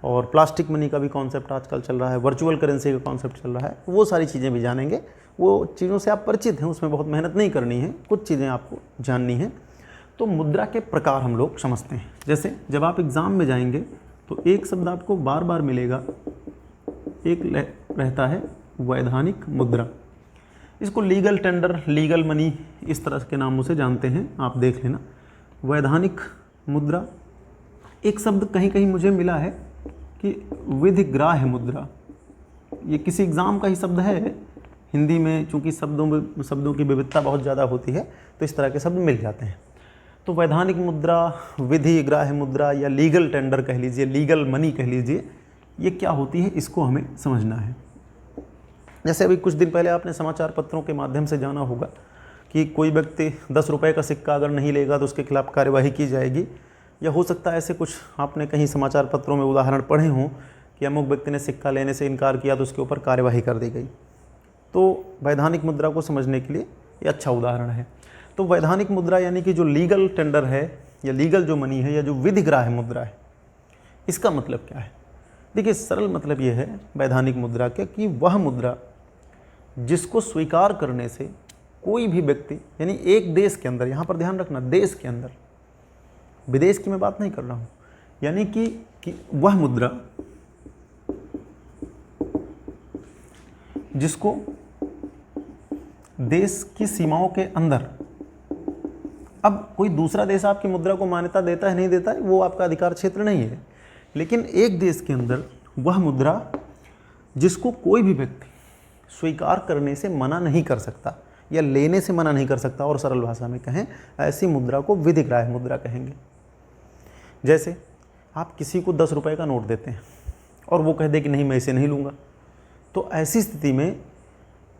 और प्लास्टिक मनी का भी कॉन्सेप्ट आजकल चल रहा है, वर्चुअल करेंसी का कॉन्सेप्ट चल रहा है। वो सारी चीज़ें भी जानेंगे। वो चीज़ों से आप परिचित हैं, उसमें बहुत मेहनत नहीं करनी है, कुछ चीज़ें आपको जाननी हैं। तो मुद्रा के प्रकार हम लोग समझते हैं। जैसे जब आप एग्ज़ाम में जाएंगे तो एक शब्द आपको बार बार मिलेगा, एक रहता है वैधानिक मुद्रा। इसको लीगल टेंडर, लीगल मनी, इस तरह के नामों से जानते हैं, आप देख लेना। वैधानिक मुद्रा। एक शब्द कहीं कहीं मुझे मिला है कि विधिग्राह्य मुद्रा, ये किसी एग्ज़ाम का ही शब्द है हिंदी में चूँकि शब्दों की विविधता बहुत ज़्यादा होती है तो इस तरह के शब्द मिल जाते हैं। तो वैधानिक मुद्रा, विधि ग्राह्य मुद्रा या लीगल टेंडर कह लीजिए, लीगल मनी कह लीजिए, ये क्या होती है इसको हमें समझना है। जैसे अभी कुछ दिन पहले आपने समाचार पत्रों के माध्यम से जाना होगा कि कोई व्यक्ति 10 रुपये का सिक्का अगर नहीं लेगा तो उसके खिलाफ कार्यवाही की जाएगी, या हो सकता है ऐसे कुछ आपने कहीं समाचार पत्रों में उदाहरण पढ़े हों कि अमुक व्यक्ति ने सिक्का लेने से इनकार किया तो उसके ऊपर कार्यवाही कर दी गई। तो वैधानिक मुद्रा को समझने के लिए ये अच्छा उदाहरण है। तो वैधानिक मुद्रा यानी कि जो लीगल टेंडर है या लीगल जो मनी है या जो विधिग्राह्य मुद्रा है, इसका मतलब क्या है? देखिए, सरल मतलब ये है वैधानिक मुद्रा के कि वह मुद्रा जिसको स्वीकार करने से कोई भी व्यक्ति, यानी एक देश के अंदर, यहाँ पर ध्यान रखना देश के अंदर, विदेश की मैं बात नहीं कर रहा हूँ, यानी कि वह मुद्रा जिसको देश की सीमाओं के अंदर, अब कोई दूसरा देश आपकी मुद्रा को मान्यता देता है नहीं देता है वो आपका अधिकार क्षेत्र नहीं है, लेकिन एक देश के अंदर वह मुद्रा जिसको कोई भी व्यक्ति स्वीकार करने से मना नहीं कर सकता या लेने से मना नहीं कर सकता, और सरल भाषा में कहें ऐसी मुद्रा को विधिग्राह्य मुद्रा कहेंगे। जैसे आप किसी को 10 रुपये का नोट देते हैं और वो कह दे कि नहीं मैं इसे नहीं लूँगा, तो ऐसी स्थिति में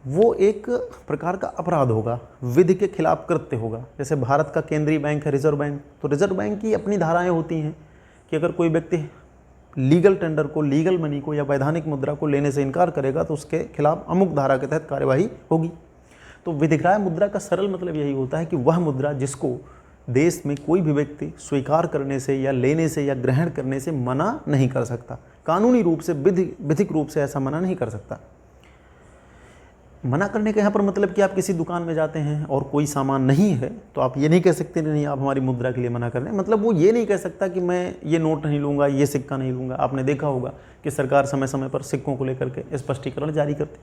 वो एक प्रकार का अपराध होगा, विधि के खिलाफ कृत्य होगा। जैसे भारत का केंद्रीय बैंक है रिजर्व बैंक, तो रिजर्व बैंक की अपनी धाराएं होती हैं कि अगर कोई व्यक्ति लीगल टेंडर को, लीगल मनी को या वैधानिक मुद्रा को लेने से इनकार करेगा तो उसके खिलाफ अमुक धारा के तहत कार्यवाही होगी। तो विधिग्राह्य मुद्रा का सरल मतलब यही होता है कि वह मुद्रा जिसको देश में कोई भी व्यक्ति स्वीकार करने से या लेने से या ग्रहण करने से मना नहीं कर सकता, कानूनी रूप से, विधिक रूप से ऐसा मना नहीं कर सकता। मना करने का यहाँ पर मतलब कि आप किसी दुकान में जाते हैं और कोई सामान नहीं है तो आप ये नहीं कह सकते नहीं आप हमारी मुद्रा के लिए मना कर रहे हैं, मतलब वो ये नहीं कह सकता कि मैं ये नोट नहीं लूँगा, ये सिक्का नहीं लूँगा। आपने देखा होगा कि सरकार समय समय पर सिक्कों को लेकर के स्पष्टीकरण जारी करती।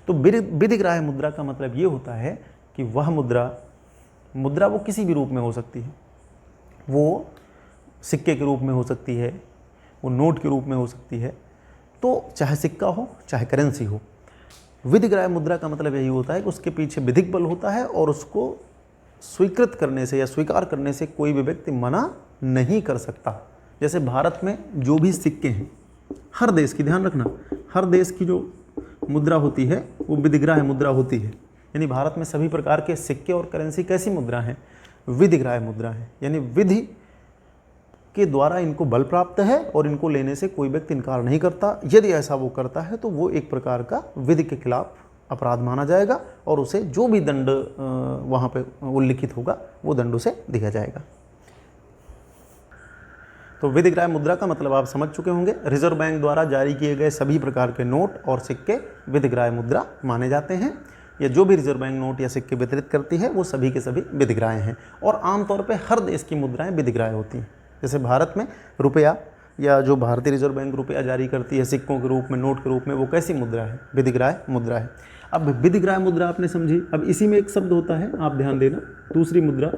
तो विधिग्राह्य मुद्रा का मतलब ये होता है कि वह मुद्रा वो किसी भी रूप में हो सकती है, वो सिक्के के रूप में हो सकती है, वो नोट के रूप में हो सकती है, तो चाहे सिक्का हो चाहे करेंसी हो। विधिग्राह्य मुद्रा का मतलब यही होता है कि उसके पीछे विधिक बल होता है और उसको स्वीकृत करने से या स्वीकार करने से कोई भी व्यक्ति मना नहीं कर सकता। जैसे भारत में जो भी सिक्के हैं, हर देश की, ध्यान रखना, हर देश की जो मुद्रा होती है वो विधिग्राह्य मुद्रा होती है। यानी भारत में सभी प्रकार के सिक्के और करेंसी कैसी मुद्रा हैं? विधिग्राह्य मुद्रा है, यानी विधि के द्वारा इनको बल प्राप्त है और इनको लेने से कोई व्यक्ति इनकार नहीं करता। यदि ऐसा वो करता है तो वो एक प्रकार का विधि के खिलाफ अपराध माना जाएगा और उसे जो भी दंड वहाँ पे उल्लिखित होगा वो दंड उसे दिया जाएगा। तो विधिग्राह्य मुद्रा का मतलब आप समझ चुके होंगे। रिजर्व बैंक द्वारा जारी किए गए सभी प्रकार के नोट और सिक्के विधिग्राह्य मुद्रा माने जाते हैं, या जो भी रिजर्व बैंक नोट या सिक्के वितरित करती है वो सभी के सभी विधिग्राह्य हैं। और आमतौर पर हर देश की मुद्राएं विधिग्राह्य होती हैं। जैसे भारत में रुपया, या जो भारतीय रिजर्व बैंक रुपया जारी करती है सिक्कों के रूप में, नोट के रूप में, वो कैसी मुद्रा है? विधिग्राह्य मुद्रा है। अब विधिग्राह्य मुद्रा आपने समझी। अब इसी में एक शब्द होता है, आप ध्यान देना, दूसरी मुद्रा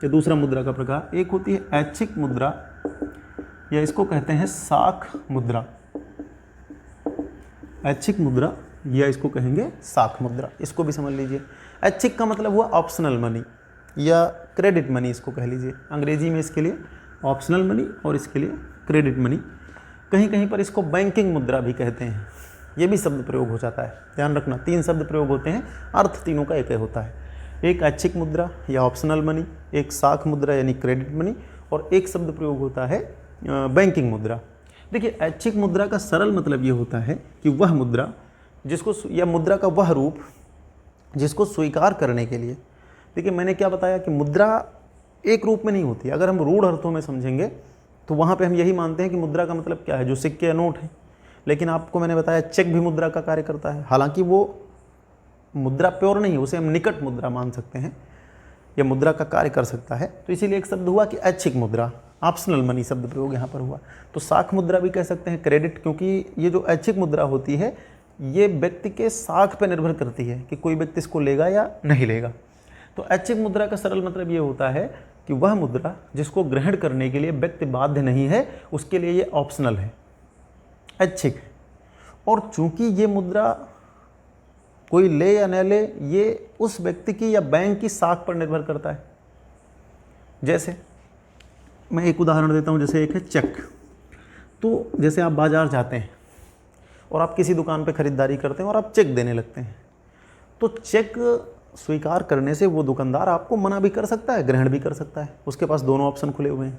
या दूसरा मुद्रा का प्रकार, एक होती है ऐच्छिक मुद्रा या इसको कहते हैं साख मुद्रा। ऐच्छिक मुद्रा या इसको कहेंगे साख मुद्रा, इसको भी समझ लीजिए। ऐच्छिक का मतलब हुआ ऑप्शनल मनी या क्रेडिट मनी, इसको कह लीजिए। अंग्रेजी में इसके लिए ऑप्शनल मनी और इसके लिए क्रेडिट मनी। कहीं कहीं पर इसको बैंकिंग मुद्रा भी कहते हैं, ये भी शब्द प्रयोग हो जाता है। ध्यान रखना, 3 शब्द प्रयोग होते हैं, अर्थ तीनों का एक ही होता है। एक ऐच्छिक मुद्रा या ऑप्शनल मनी, एक साख मुद्रा यानी क्रेडिट मनी, और एक शब्द प्रयोग होता है बैंकिंग मुद्रा। देखिए, ऐच्छिक मुद्रा का सरल मतलब ये होता है कि वह मुद्रा जिसको, या मुद्रा का वह रूप जिसको स्वीकार करने के लिए, देखिए मैंने क्या बताया कि मुद्रा एक रूप में नहीं होती। अगर हम रूढ़ अर्थों में समझेंगे तो वहाँ पे हम यही मानते हैं कि मुद्रा का मतलब क्या है, जो सिक्के या नोट है। लेकिन आपको मैंने बताया चेक भी मुद्रा का कार्य करता है, हालांकि वो मुद्रा प्योर नहीं है, उसे हम निकट मुद्रा मान सकते हैं, या मुद्रा का कार्य कर सकता है। तो इसीलिए एक शब्द हुआ कि ऐच्छिक मुद्रा, ऑप्शनल मनी शब्द प्रयोग यहाँ पर हुआ। तो साख मुद्रा भी कह सकते हैं, क्रेडिट, क्योंकि ये जो ऐच्छिक मुद्रा होती है ये व्यक्ति के साख पर निर्भर करती है कि कोई व्यक्ति इसको लेगा या नहीं लेगा। तो ऐच्छिक मुद्रा का सरल मतलब ये होता है कि वह मुद्रा जिसको ग्रहण करने के लिए व्यक्ति बाध्य नहीं है, उसके लिए ये ऑप्शनल है, ऐच्छिक। और चूंकि ये मुद्रा कोई ले या न ले, ये उस व्यक्ति की या बैंक की साख पर निर्भर करता है। जैसे मैं एक उदाहरण देता हूँ, जैसे एक है चेक। तो जैसे आप बाज़ार जाते हैं और आप किसी दुकान पे ख़रीदारी करते हैं और आप चेक देने लगते हैं, तो चेक स्वीकार करने से वो दुकानदार आपको मना भी कर सकता है, ग्रहण भी कर सकता है। उसके पास दोनों ऑप्शन खुले हुए हैं।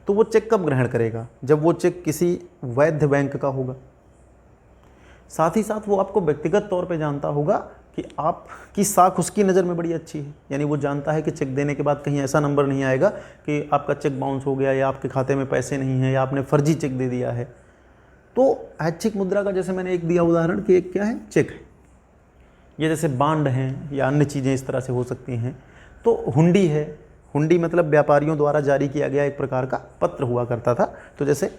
तो वो चेक कब ग्रहण करेगा? जब वो चेक किसी वैध बैंक का होगा। साथ ही साथ वो आपको व्यक्तिगत तौर पे जानता होगा कि आपकी साख उसकी नज़र में बड़ी अच्छी है, यानी वो जानता है कि चेक देने के बाद कहीं ऐसा नंबर नहीं आएगा कि आपका चेक बाउंस हो गया या आपके खाते में पैसे नहीं हैं या आपने फर्जी चेक दे दिया है। तो ऐच्छिक मुद्रा का जैसे मैंने एक दिया उदाहरण कि एक क्या है, चेक है। ये जैसे बांड हैं या अन्य चीज़ें इस तरह से हो सकती हैं। तो हुंडी है। हुंडी मतलब व्यापारियों द्वारा जारी किया गया एक प्रकार का पत्र हुआ करता था। तो जैसे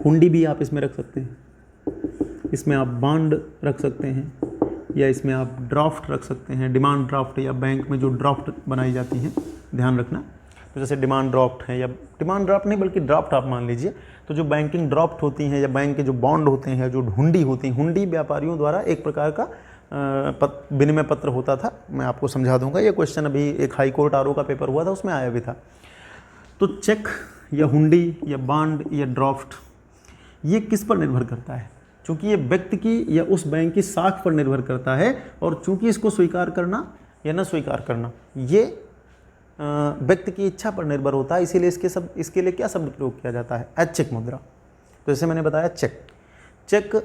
हुंडी भी आप इसमें रख सकते हैं, इसमें आप बांड रख सकते हैं, या इसमें आप ड्राफ्ट रख सकते हैं, डिमांड ड्राफ्ट, या बैंक में जो ड्राफ्ट बनाई जाती हैं, ध्यान रखना। तो जैसे डिमांड ड्राफ्ट है, या डिमांड ड्राफ्ट नहीं बल्कि ड्राफ्ट आप मान लीजिए। तो जो बैंकिंग ड्राफ्ट होती हैं या बैंक के जो बॉन्ड होते हैं, जो हुंडी होती हैं, हुंडी व्यापारियों द्वारा एक प्रकार का विनिमय पत्र होता था। मैं आपको समझा दूंगा, ये क्वेश्चन अभी एक हाई कोर्ट आरओ का पेपर हुआ था, उसमें आया भी था। तो चेक या हुंडी या बॉन्ड या ड्राफ्ट, ये किस पर निर्भर करता है? चूँकि ये व्यक्ति की या उस बैंक की साख पर निर्भर करता है, और चूँकि इसको स्वीकार करना या न स्वीकार करना ये व्यक्ति की इच्छा पर निर्भर होता है, इसीलिए इसके लिए क्या शब्द प्रयोग किया जाता है? ऐच्छिक मुद्रा। तो जैसे मैंने बताया चेक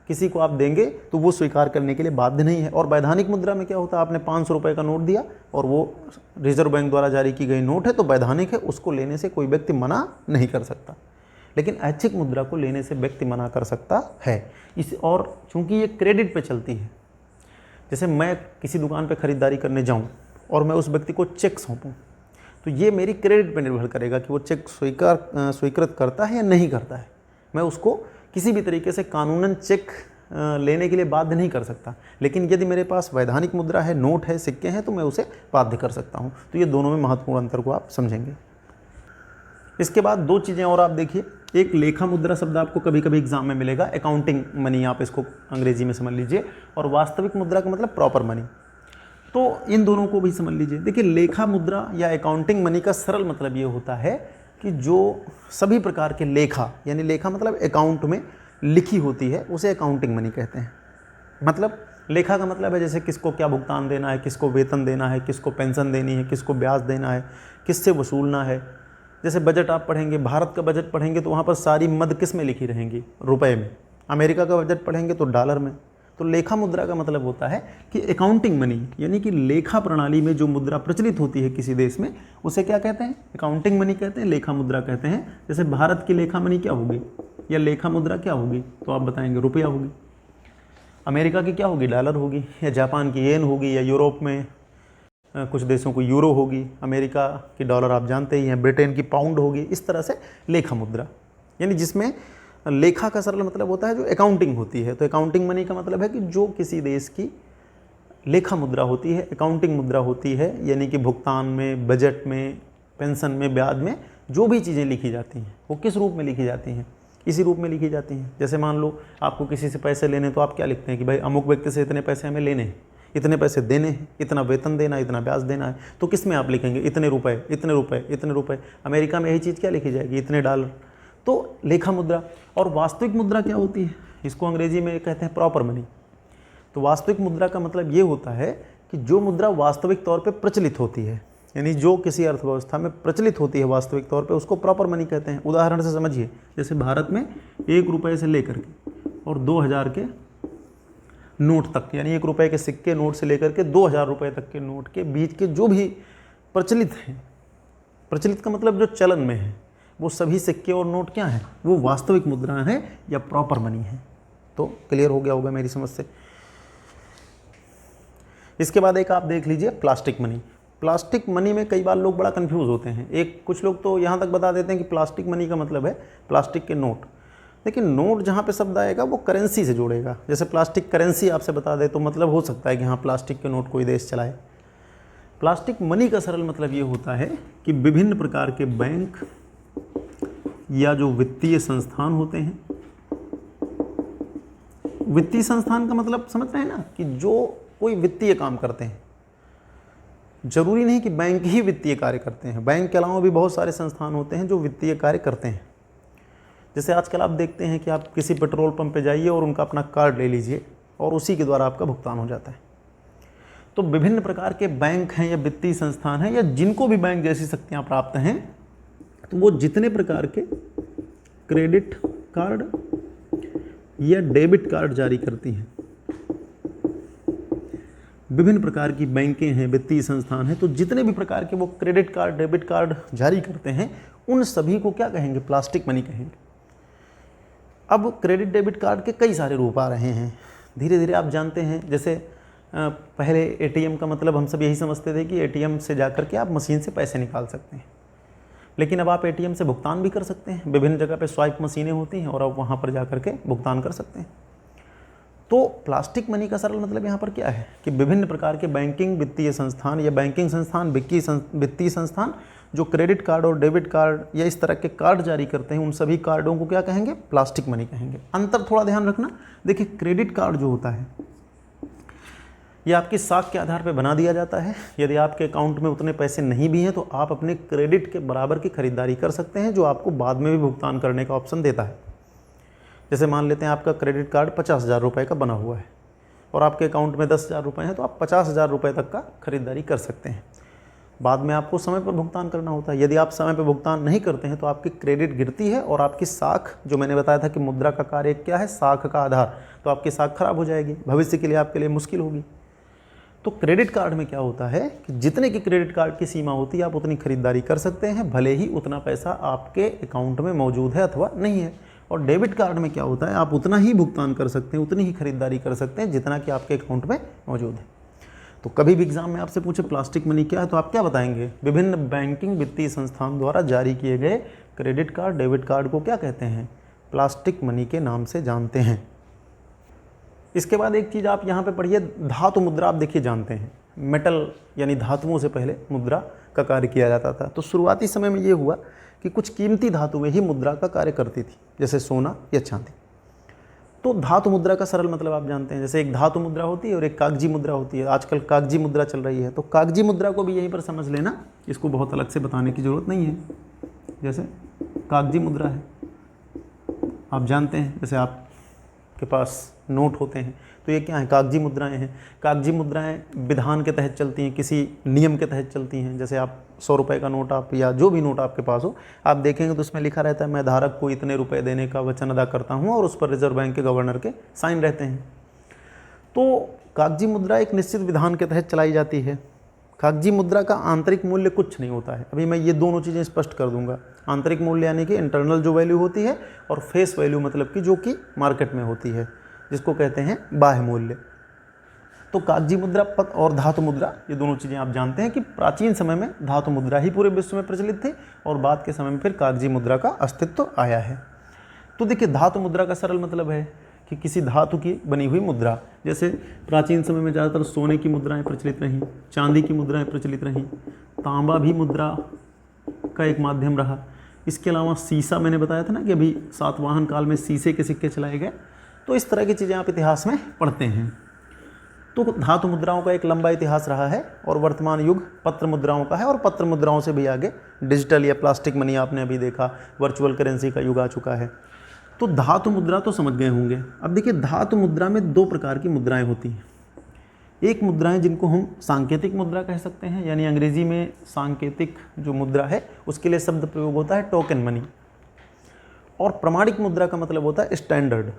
किसी को आप देंगे तो वो स्वीकार करने के लिए बाध्य नहीं है। और वैधानिक मुद्रा में क्या होता है? आपने 500 रुपये का नोट दिया और वो रिजर्व बैंक द्वारा जारी की गई नोट है, तो वैधानिक है, उसको लेने से कोई व्यक्ति मना नहीं कर सकता। लेकिन ऐच्छिक मुद्रा को लेने से व्यक्ति मना कर सकता है। और चूंकि ये क्रेडिट पे चलती है, जैसे मैं किसी दुकान पे ख़रीदारी करने जाऊं और मैं उस व्यक्ति को चेक सौंपूं, तो ये मेरी क्रेडिट पे निर्भर करेगा कि वो चेक स्वीकृत करता है या नहीं करता है। मैं उसको किसी भी तरीके से कानूनन चेक लेने के लिए बाध्य नहीं कर सकता। लेकिन यदि मेरे पास वैधानिक मुद्रा है, नोट है, सिक्के हैं, तो मैं उसे बाध्य कर सकता हूँ। तो ये दोनों में महत्वपूर्ण अंतर को आप समझेंगे। इसके बाद दो चीज़ें और आप देखिए। एक लेखा मुद्रा शब्द आपको कभी कभी एग्जाम में मिलेगा, अकाउंटिंग मनी आप इसको अंग्रेजी में समझ लीजिए, और वास्तविक मुद्रा का मतलब प्रॉपर मनी। तो इन दोनों को भी समझ लीजिए। देखिए, लेखा मुद्रा या अकाउंटिंग मनी का सरल मतलब ये होता है कि जो सभी प्रकार के लेखा, यानी लेखा मतलब अकाउंट में लिखी होती है, उसे अकाउंटिंग मनी कहते हैं। मतलब लेखा का मतलब है जैसे किसको क्या भुगतान देना है, किसको वेतन देना है, किसको पेंशन देनी है, किसको ब्याज देना है, किससे वसूलना है। जैसे बजट आप पढ़ेंगे, भारत का बजट पढ़ेंगे तो वहाँ पर सारी मद किस में लिखी रहेंगी? रुपए में। अमेरिका का बजट पढ़ेंगे तो डॉलर में। तो लेखा मुद्रा का मतलब होता है कि अकाउंटिंग मनी, यानी कि लेखा प्रणाली में जो मुद्रा प्रचलित होती है किसी देश में, उसे क्या कहते हैं? अकाउंटिंग मनी कहते हैं, लेखा मुद्रा कहते हैं। जैसे भारत की लेखा मनी क्या होगी या लेखा मुद्रा क्या होगी? तो आप बताएंगे रुपया होगी। अमेरिका की क्या होगी? डॉलर होगी। या जापान की येन होगी, या यूरोप में कुछ देशों को यूरो होगी, अमेरिका की डॉलर आप जानते ही हैं, ब्रिटेन की पाउंड होगी। इस तरह से लेखा मुद्रा, यानी जिसमें लेखा का सरल मतलब होता है जो अकाउंटिंग होती है। तो अकाउंटिंग मनी का मतलब है कि जो किसी देश की लेखा मुद्रा होती है, अकाउंटिंग मुद्रा होती है, यानी कि भुगतान में, बजट में, पेंशन में, ब्याज में जो भी चीज़ें लिखी जाती हैं वो किस रूप में लिखी जाती हैं? इसी रूप में लिखी जाती हैं। जैसे मान लो आपको किसी से पैसे लेने, तो आप क्या लिखते हैं कि भाई अमुक व्यक्ति से इतने पैसे हमें लेने हैं, इतने पैसे देने हैं, इतना वेतन देना है, इतना ब्याज देना है। तो किस में आप लिखेंगे? इतने रुपए, इतने रुपए, इतने रुपए। अमेरिका में यही चीज़ क्या लिखी जाएगी? इतने डॉलर। तो लेखा मुद्रा। और वास्तविक मुद्रा क्या होती है? इसको अंग्रेजी में कहते हैं प्रॉपर मनी। तो वास्तविक मुद्रा का मतलब ये होता है कि जो मुद्रा वास्तविक तौर पे प्रचलित होती है, यानी जो किसी अर्थव्यवस्था में प्रचलित होती है वास्तविक तौर पे, उसको प्रॉपर मनी कहते हैं। उदाहरण से समझिए, जैसे भारत में 1 रुपये से लेकर के और 2000 के नोट तक, यानी 1 रुपये के सिक्के नोट से लेकर के 2000 रुपये तक के नोट के बीच के जो भी प्रचलित हैं, प्रचलित का मतलब जो चलन में है, वो सभी सिक्के और नोट क्या हैं? वो वास्तविक मुद्रा है या प्रॉपर मनी है। तो क्लियर हो गया होगा मेरी समझ से। इसके बाद एक आप देख लीजिए प्लास्टिक मनी। प्लास्टिक मनी में कई बार लोग बड़ा कंफ्यूज होते हैं। कुछ लोग तो यहाँ तक बता देते हैं कि प्लास्टिक मनी का मतलब है प्लास्टिक के नोट। लेकिन नोट जहाँ पे शब्द आएगा वो करेंसी से जोड़ेगा। जैसे प्लास्टिक करेंसी आपसे बता दे तो मतलब हो सकता है कि हाँ प्लास्टिक के नोट कोई देश चलाए। प्लास्टिक मनी का सरल मतलब ये होता है कि विभिन्न प्रकार के बैंक या जो वित्तीय संस्थान होते हैं तो वित्तीय संस्थान का मतलब समझ रहे हैं ना, कि जो कोई वित्तीय काम करते हैं। जरूरी नहीं कि बैंक ही वित्तीय कार्य करते हैं, बैंक के अलावा भी बहुत सारे संस्थान होते हैं जो वित्तीय कार्य करते हैं। जैसे आजकल आप देखते हैं कि आप किसी पेट्रोल पंप पे जाइए और उनका अपना कार्ड ले लीजिए और उसी के द्वारा आपका भुगतान हो जाता है। तो विभिन्न प्रकार के बैंक हैं या वित्तीय संस्थान हैं या जिनको भी बैंक जैसी शक्तियाँ प्राप्त हैं, तो वो जितने प्रकार के क्रेडिट कार्ड या डेबिट कार्ड जारी करती हैं, विभिन्न प्रकार की बैंकें हैं, वित्तीय संस्थान हैं, तो जितने भी प्रकार के वो क्रेडिट कार्ड डेबिट कार्ड जारी करते हैं, उन सभी को क्या कहेंगे? प्लास्टिक मनी कहेंगे। अब क्रेडिट डेबिट कार्ड के कई सारे रूप आ रहे हैं, धीरे धीरे आप जानते हैं। जैसे पहले एटीएम का मतलब हम सब यही समझते थे कि एटीएम से जाकर के आप मशीन से पैसे निकाल सकते हैं, लेकिन अब आप एटीएम से भुगतान भी कर सकते हैं। विभिन्न जगह पे स्वाइप मशीनें होती हैं और आप वहाँ पर जाकर के भुगतान कर सकते हैं। तो प्लास्टिक मनी का सरल मतलब यहाँ पर क्या है कि विभिन्न प्रकार के बैंकिंग वित्तीय संस्थान या बैंकिंग संस्थान वित्तीय संस्थान जो क्रेडिट कार्ड और डेबिट कार्ड या इस तरह के कार्ड जारी करते हैं, उन सभी कार्डों को क्या कहेंगे? प्लास्टिक मनी कहेंगे। अंतर थोड़ा ध्यान रखना। देखिए, क्रेडिट कार्ड जो होता है ये आपकी साख के आधार पर बना दिया जाता है। यदि आपके अकाउंट में उतने पैसे नहीं भी हैं तो आप अपने क्रेडिट के बराबर की खरीदारी कर सकते हैं, जो आपको बाद में भी भुगतान करने का ऑप्शन देता है। जैसे मान लेते हैं आपका क्रेडिट कार्ड 50,000 रुपये का बना हुआ है और आपके अकाउंट में 10,000 रुपये हैं, तो आप 50,000 रुपये तक का खरीदारी कर सकते हैं। बाद में आपको समय पर भुगतान करना होता है। यदि आप समय पर भुगतान नहीं करते हैं तो आपकी क्रेडिट गिरती है और आपकी साख, जो मैंने बताया था कि मुद्रा का कार्य क्या है, साख का आधार, तो आपकी साख खराब हो जाएगी, भविष्य के लिए आपके लिए मुश्किल होगी। तो क्रेडिट कार्ड में क्या होता है कि जितने की क्रेडिट कार्ड की सीमा होती है आप उतनी खरीदारी कर सकते हैं, भले ही उतना पैसा आपके अकाउंट में मौजूद है अथवा नहीं है। और डेबिट कार्ड में क्या होता है, आप उतना ही भुगतान कर सकते हैं, उतनी ही खरीदारी कर सकते हैं जितना कि आपके अकाउंट में मौजूद है। तो कभी भी एग्जाम में आपसे पूछे प्लास्टिक मनी क्या है, तो आप क्या बताएंगे? विभिन्न बैंकिंग वित्तीय संस्थान द्वारा जारी किए गए क्रेडिट कार्ड डेबिट कार्ड को क्या कहते हैं? प्लास्टिक मनी के नाम से जानते हैं। इसके बाद एक चीज़ आप यहाँ पे पढ़िए, धातु मुद्रा। आप देखिए जानते हैं मेटल यानी धातुओं से पहले मुद्रा का कार्य किया जाता था। तो शुरुआती समय में ये हुआ कि कुछ कीमती धातुएं ही मुद्रा का कार्य करती थी, जैसे सोना या चांदी। तो धातु मुद्रा का सरल मतलब आप जानते हैं, जैसे एक धातु मुद्रा होती है और एक कागजी मुद्रा होती है। आजकल कागजी मुद्रा चल रही है, तो कागजी मुद्रा को भी यहीं पर समझ लेना, इसको बहुत अलग से बताने की ज़रूरत नहीं है। जैसे कागजी मुद्रा है, आप जानते हैं, जैसे आपके पास नोट होते हैं, तो ये क्या है? कागजी मुद्राएं हैं। कागजी मुद्राएं विधान के तहत चलती हैं, किसी नियम के तहत चलती हैं। जैसे आप 100 रुपये का नोट आप या जो भी नोट आपके पास हो, आप देखेंगे तो उसमें लिखा रहता है मैं धारक को इतने रुपए देने का वचन अदा करता हूँ, और उस पर रिजर्व बैंक के गवर्नर के साइन रहते हैं। तो कागजी मुद्रा एक निश्चित विधान के तहत चलाई जाती है। कागजी मुद्रा का आंतरिक मूल्य कुछ नहीं होता है। अभी मैं ये दोनों चीज़ें स्पष्ट कर दूंगा। आंतरिक मूल्य यानी कि इंटरनल जो वैल्यू होती है, और फेस वैल्यू मतलब कि जो कि मार्केट में होती है, जिसको कहते हैं बाह्य मूल्य। तो कागजी मुद्रा और धातु मुद्रा, ये दोनों चीज़ें आप जानते हैं कि प्राचीन समय में धातु मुद्रा ही पूरे विश्व में प्रचलित थी और बाद के समय में फिर कागजी मुद्रा का अस्तित्व आया है। तो देखिए, धातु मुद्रा का सरल मतलब है कि किसी धातु की बनी हुई मुद्रा। जैसे प्राचीन समय में ज़्यादातर सोने की मुद्राएं प्रचलित रहीं, चांदी की मुद्राएं प्रचलित रहीं, तांबा भी मुद्रा का एक माध्यम रहा। इसके अलावा सीसा, मैंने बताया था ना कि अभी सातवाहन काल में शीशे के सिक्के चलाए गए। तो इस तरह की चीज़ें आप इतिहास में पढ़ते हैं। तो धातु मुद्राओं का एक लंबा इतिहास रहा है और वर्तमान युग पत्र मुद्राओं का है, और पत्र मुद्राओं से भी आगे डिजिटल या प्लास्टिक मनी आपने अभी देखा, वर्चुअल करेंसी का युग आ चुका है। तो धातु मुद्रा तो समझ गए होंगे। अब देखिए, धातु मुद्रा में दो प्रकार की मुद्राएं होती हैं। एक मुद्राएं जिनको हम सांकेतिक मुद्रा कह सकते हैं, यानी अंग्रेजी में सांकेतिक जो मुद्रा है उसके लिए शब्द प्रयोग होता है टोकन मनी, और प्रमाणिक मुद्रा का मतलब होता है स्टैंडर्ड।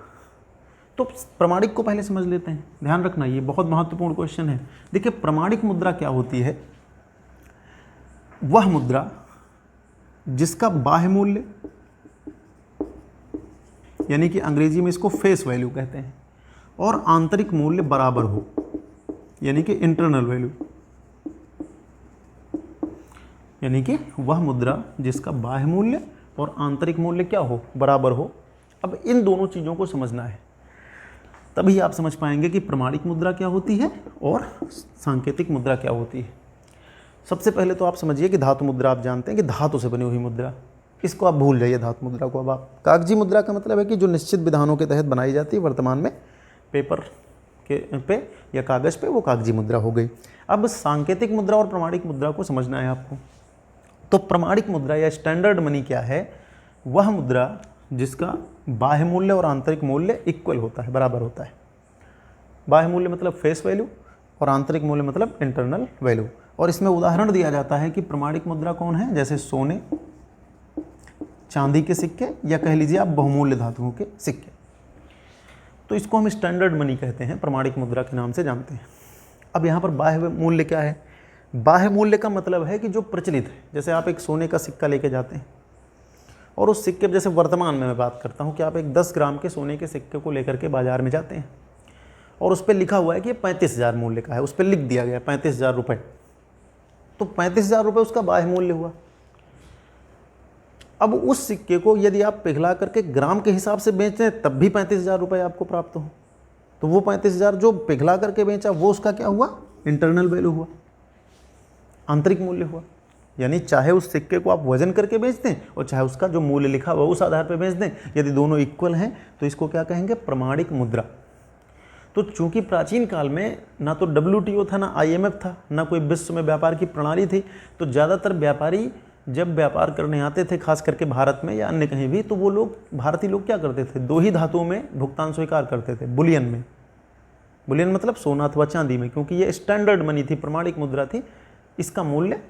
तो प्रमाणिक को पहले समझ लेते हैं, ध्यान रखना, ये बहुत महत्वपूर्ण क्वेश्चन है। देखिए, प्रमाणिक मुद्रा क्या होती है? वह मुद्रा जिसका बाह्य मूल्य, यानी कि अंग्रेजी में इसको फेस वैल्यू कहते हैं, और आंतरिक मूल्य बराबर हो, यानी कि इंटरनल वैल्यू, यानी कि वह मुद्रा जिसका बाह्य मूल्य और आंतरिक मूल्य क्या हो? बराबर हो। अब इन दोनों चीज़ों को समझना है, तभी आप समझ पाएंगे कि प्रमाणिक मुद्रा क्या होती है और सांकेतिक मुद्रा क्या होती है। सबसे पहले तो आप समझिए कि धातु मुद्रा आप जानते हैं कि धातु से बनी हुई मुद्रा, इसको आप भूल जाइए धातु मुद्रा को। अब आप कागजी मुद्रा का मतलब है कि जो निश्चित विधानों के तहत बनाई जाती है, वर्तमान में पेपर के पे या कागज़ पे, वो कागजी मुद्रा हो गई। अब सांकेतिक मुद्रा और प्रमाणिक मुद्रा को समझना है आपको। तो प्रमाणिक मुद्रा या स्टैंडर्ड मनी क्या है? वह मुद्रा जिसका बाह्य मूल्य और आंतरिक मूल्य इक्वल होता है, बराबर होता है। बाह्य मूल्य मतलब फेस वैल्यू और आंतरिक मूल्य मतलब इंटरनल वैल्यू। और इसमें उदाहरण दिया जाता है कि प्रमाणिक मुद्रा कौन है, जैसे सोने, चांदी के सिक्के, या कह लीजिए आप बहुमूल्य धातुओं के सिक्के। तो इसको हम स्टैंडर्ड मनी कहते हैं, प्रमाणिक मुद्रा के नाम से जानते हैं। अब यहाँ पर बाह्य मूल्य क्या है? बाह्य मूल्य का मतलब है कि जो प्रचलित है। जैसे आप एक सोने का सिक्का लेके जाते हैं और उस सिक्के, जैसे वर्तमान में मैं बात करता हूँ कि आप एक 10 ग्राम के सोने के सिक्के को लेकर के बाजार में जाते हैं और उस पर लिखा हुआ है कि ये 35,000 मूल्य का है, उस पर लिख दिया गया 35,000 रुपये, तो 35,000 रुपये उसका बाह्य मूल्य हुआ। अब उस सिक्के को यदि आप पिघला करके ग्राम के हिसाब से बेचें तब भी 35,000 रुपये आपको प्राप्त हो, तो वो 35,000 जो पिघला करके बेचा वो उसका क्या हुआ? इंटरनल वैल्यू हुआ, आंतरिक मूल्य हुआ। यानी चाहे उस सिक्के को आप वजन करके बेच दें और चाहे उसका जो मूल्य लिखा हुआ उस आधार पर बेच दें, यदि दोनों इक्वल हैं तो इसको क्या कहेंगे? प्रमाणिक मुद्रा। तो चूंकि प्राचीन काल में ना तो WTO था, ना IMF था, ना कोई विश्व में व्यापार की प्रणाली थी, तो ज़्यादातर व्यापारी जब व्यापार करने आते थे, खास करके भारत में या अन्य कहीं भी, तो वो लोग, भारतीय लोग क्या करते थे? 2 ही धातुओं में भुगतान स्वीकार करते थे, बुलियन में। बुलियन मतलब सोना अथवा चांदी में, क्योंकि ये स्टैंडर्ड मनी थी, प्रमाणिक मुद्रा थी, इसका मूल्य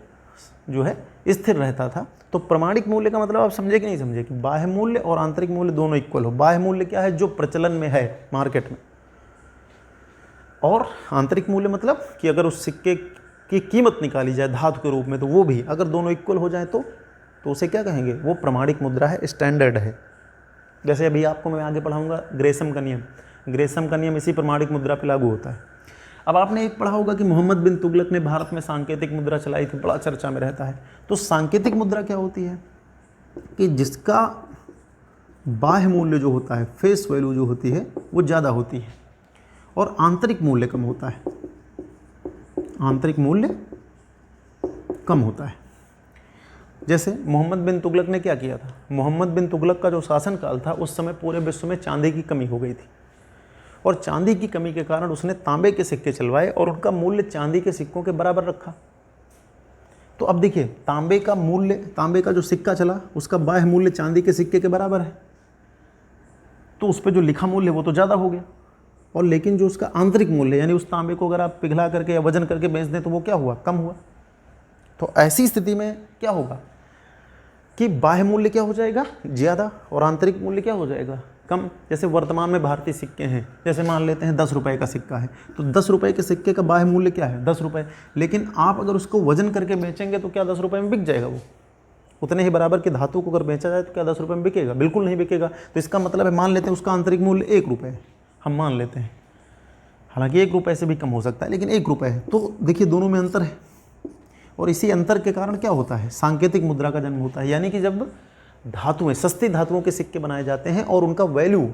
जो है स्थिर रहता था। तो प्रमाणिक मूल्य का मतलब आप समझे कि नहीं समझे कि बाह्य मूल्य और आंतरिक मूल्य दोनों इक्वल हो। बाह्य मूल्य क्या है? जो प्रचलन में है मार्केट में। और आंतरिक मूल्य मतलब कि अगर उस सिक्के की कीमत निकाली जाए धातु के रूप में, तो वो भी अगर दोनों इक्वल हो जाए तो उसे क्या कहेंगे? वो प्रमाणिक मुद्रा है, स्टैंडर्ड है। जैसे अभी आपको मैं आगे पढ़ाऊंगा ग्रेसम का नियम। ग्रेसम का नियम इसी प्रमाणिक मुद्रा पे लागू होता है। अब आपने एक पढ़ा होगा कि मोहम्मद बिन तुगलक ने भारत में सांकेतिक मुद्रा चलाई थी, बड़ा चर्चा में रहता है। तो सांकेतिक मुद्रा क्या होती है? कि जिसका बाह्य मूल्य जो होता है, फेस वैल्यू जो होती है, वो ज़्यादा होती है और आंतरिक मूल्य कम होता है। आंतरिक मूल्य कम होता है। जैसे मोहम्मद बिन तुगलक ने क्या किया था? मोहम्मद बिन तुगलक का जो शासनकाल था, उस समय पूरे विश्व में चांदी की कमी हो गई थी और चांदी की कमी के कारण उसने तांबे के सिक्के चलवाए और उनका मूल्य चांदी के सिक्कों के बराबर रखा। तो अब देखिए, तांबे का मूल्य, तांबे का जो सिक्का चला उसका बाह्य मूल्य चांदी के सिक्के के बराबर है, तो उस पर जो लिखा मूल्य वो तो ज़्यादा हो गया। और लेकिन जो उसका आंतरिक मूल्य, यानी उस तांबे को अगर आप पिघला करके या वजन करके बेच दें तो वो क्या हुआ? कम हुआ। तो ऐसी स्थिति में क्या होगा कि बाह्य मूल्य क्या हो जाएगा? ज़्यादा, और आंतरिक मूल्य क्या हो जाएगा? कम। जैसे वर्तमान में भारतीय सिक्के हैं, जैसे मान लेते हैं 10 रुपये का सिक्का है, तो 10 रुपये के सिक्के का बाह्य मूल्य क्या है? 10 रुपये। लेकिन आप अगर उसको वजन करके बेचेंगे तो क्या 10 रुपये में बिक जाएगा? वो उतने ही बराबर की धातु को अगर बेचा जाए तो क्या 10 रुपये में बिकेगा? बिल्कुल नहीं बिकेगा। तो इसका मतलब है, मान लेते हैं उसका आंतरिक मूल्य 1 रुपये है, हम मान लेते हैं, हालांकि 1 रुपये से भी कम हो सकता है, लेकिन 1 रुपये है। तो देखिए दोनों में अंतर है, और इसी अंतर के कारण क्या होता है? सांकेतिक मुद्रा का जन्म होता है। यानी कि जब धातुएं, सस्ती धातुओं के सिक्के बनाए जाते हैं और उनका वैल्यू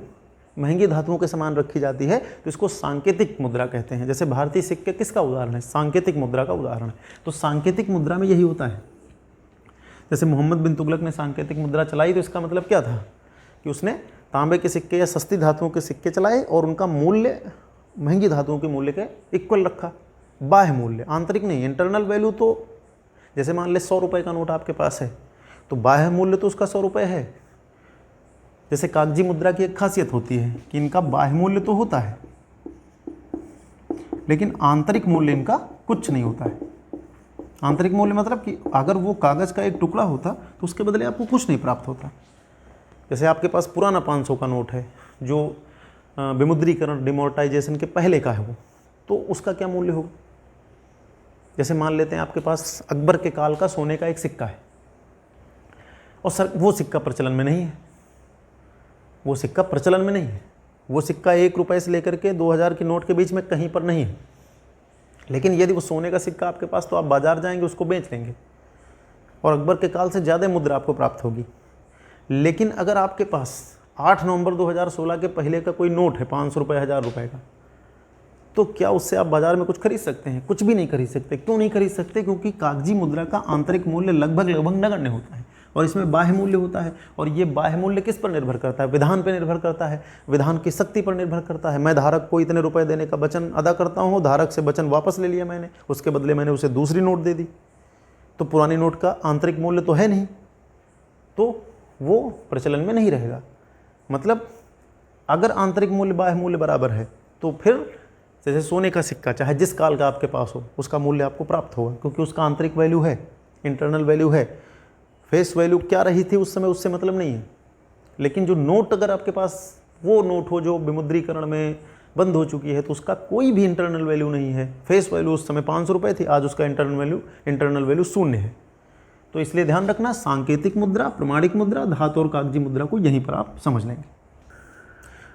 महंगी धातुओं के समान रखी जाती है, तो इसको सांकेतिक मुद्रा कहते हैं। जैसे भारतीय सिक्के किसका उदाहरण है? सांकेतिक मुद्रा का उदाहरण है। तो सांकेतिक मुद्रा में यही होता है। जैसे मोहम्मद बिन तुगलक ने सांकेतिक मुद्रा चलाई, तो इसका मतलब क्या था कि उसने तांबे के सिक्के या सस्ती धातुओं के सिक्के चलाए और उनका मूल्य महंगी धातुओं के मूल्य के इक्वल रखा। बाह्य मूल्य, आंतरिक नहीं, इंटरनल वैल्यू। तो जैसे मान ले 100 रुपये का नोट आपके पास है, तो बाह्य मूल्य तो उसका 100 रुपये है। जैसे कागजी मुद्रा की एक खासियत होती है कि इनका बाह्य मूल्य तो होता है, लेकिन आंतरिक मूल्य इनका कुछ नहीं होता है। आंतरिक मूल्य मतलब कि अगर वो कागज़ का एक टुकड़ा होता तो उसके बदले आपको कुछ नहीं प्राप्त होता। जैसे आपके पास पुराना 500 का नोट है जो विमुद्रीकरण, डिमोनेटाइजेशन के पहले का है, वो तो उसका क्या मूल्य होगा? जैसे मान लेते हैं आपके पास अकबर के काल का सोने का एक सिक्का है और सर वो सिक्का प्रचलन में नहीं है, वो सिक्का प्रचलन में नहीं है, वो सिक्का 1 रुपये से लेकर के 2000 के नोट के बीच में कहीं पर नहीं है। लेकिन यदि वो सोने का सिक्का आपके पास, तो आप बाजार जाएंगे, उसको बेच लेंगे और अकबर के काल से ज़्यादा मुद्रा आपको प्राप्त होगी। लेकिन अगर आपके पास 8 नवंबर 2016 के पहले का कोई नोट है 500 रुपये, 1000 रुपये का, तो क्या उससे आप बाजार में कुछ खरीद सकते हैं? कुछ भी नहीं खरीद सकते। क्यों नहीं खरीद सकते? क्योंकि कागजी मुद्रा का आंतरिक मूल्य लगभग नगण्य होता है। और इसमें बाह्य मूल्य होता है। और ये बाह्य मूल्य किस पर निर्भर करता है? विधान पर निर्भर करता है, विधान की शक्ति पर निर्भर करता है। मैं धारक को इतने रुपए देने का वचन अदा करता हूँ, धारक से वचन वापस ले लिया मैंने, उसके बदले मैंने उसे दूसरी नोट दे दी, तो पुरानी नोट का आंतरिक मूल्य तो है नहीं, तो वो प्रचलन में नहीं रहेगा। मतलब अगर आंतरिक मूल्य बाह्य मूल्य बराबर है तो फिर जैसे सोने का सिक्का चाहे जिस काल का आपके पास हो उसका मूल्य आपको प्राप्त होगा, क्योंकि उसका आंतरिक वैल्यू है, इंटरनल वैल्यू है। फेस वैल्यू क्या रही थी उस समय, उससे मतलब नहीं है। लेकिन जो नोट अगर आपके पास वो नोट हो जो विमुद्रीकरण में बंद हो चुकी है, तो उसका कोई भी इंटरनल वैल्यू नहीं है। फेस वैल्यू उस समय 500 रुपये थी, आज उसका इंटरनल वैल्यू 0 है। तो इसलिए ध्यान रखना, सांकेतिक मुद्रा, प्रमाणिक मुद्रा, धातु और कागजी मुद्रा को यहीं पर आप समझ लेंगे।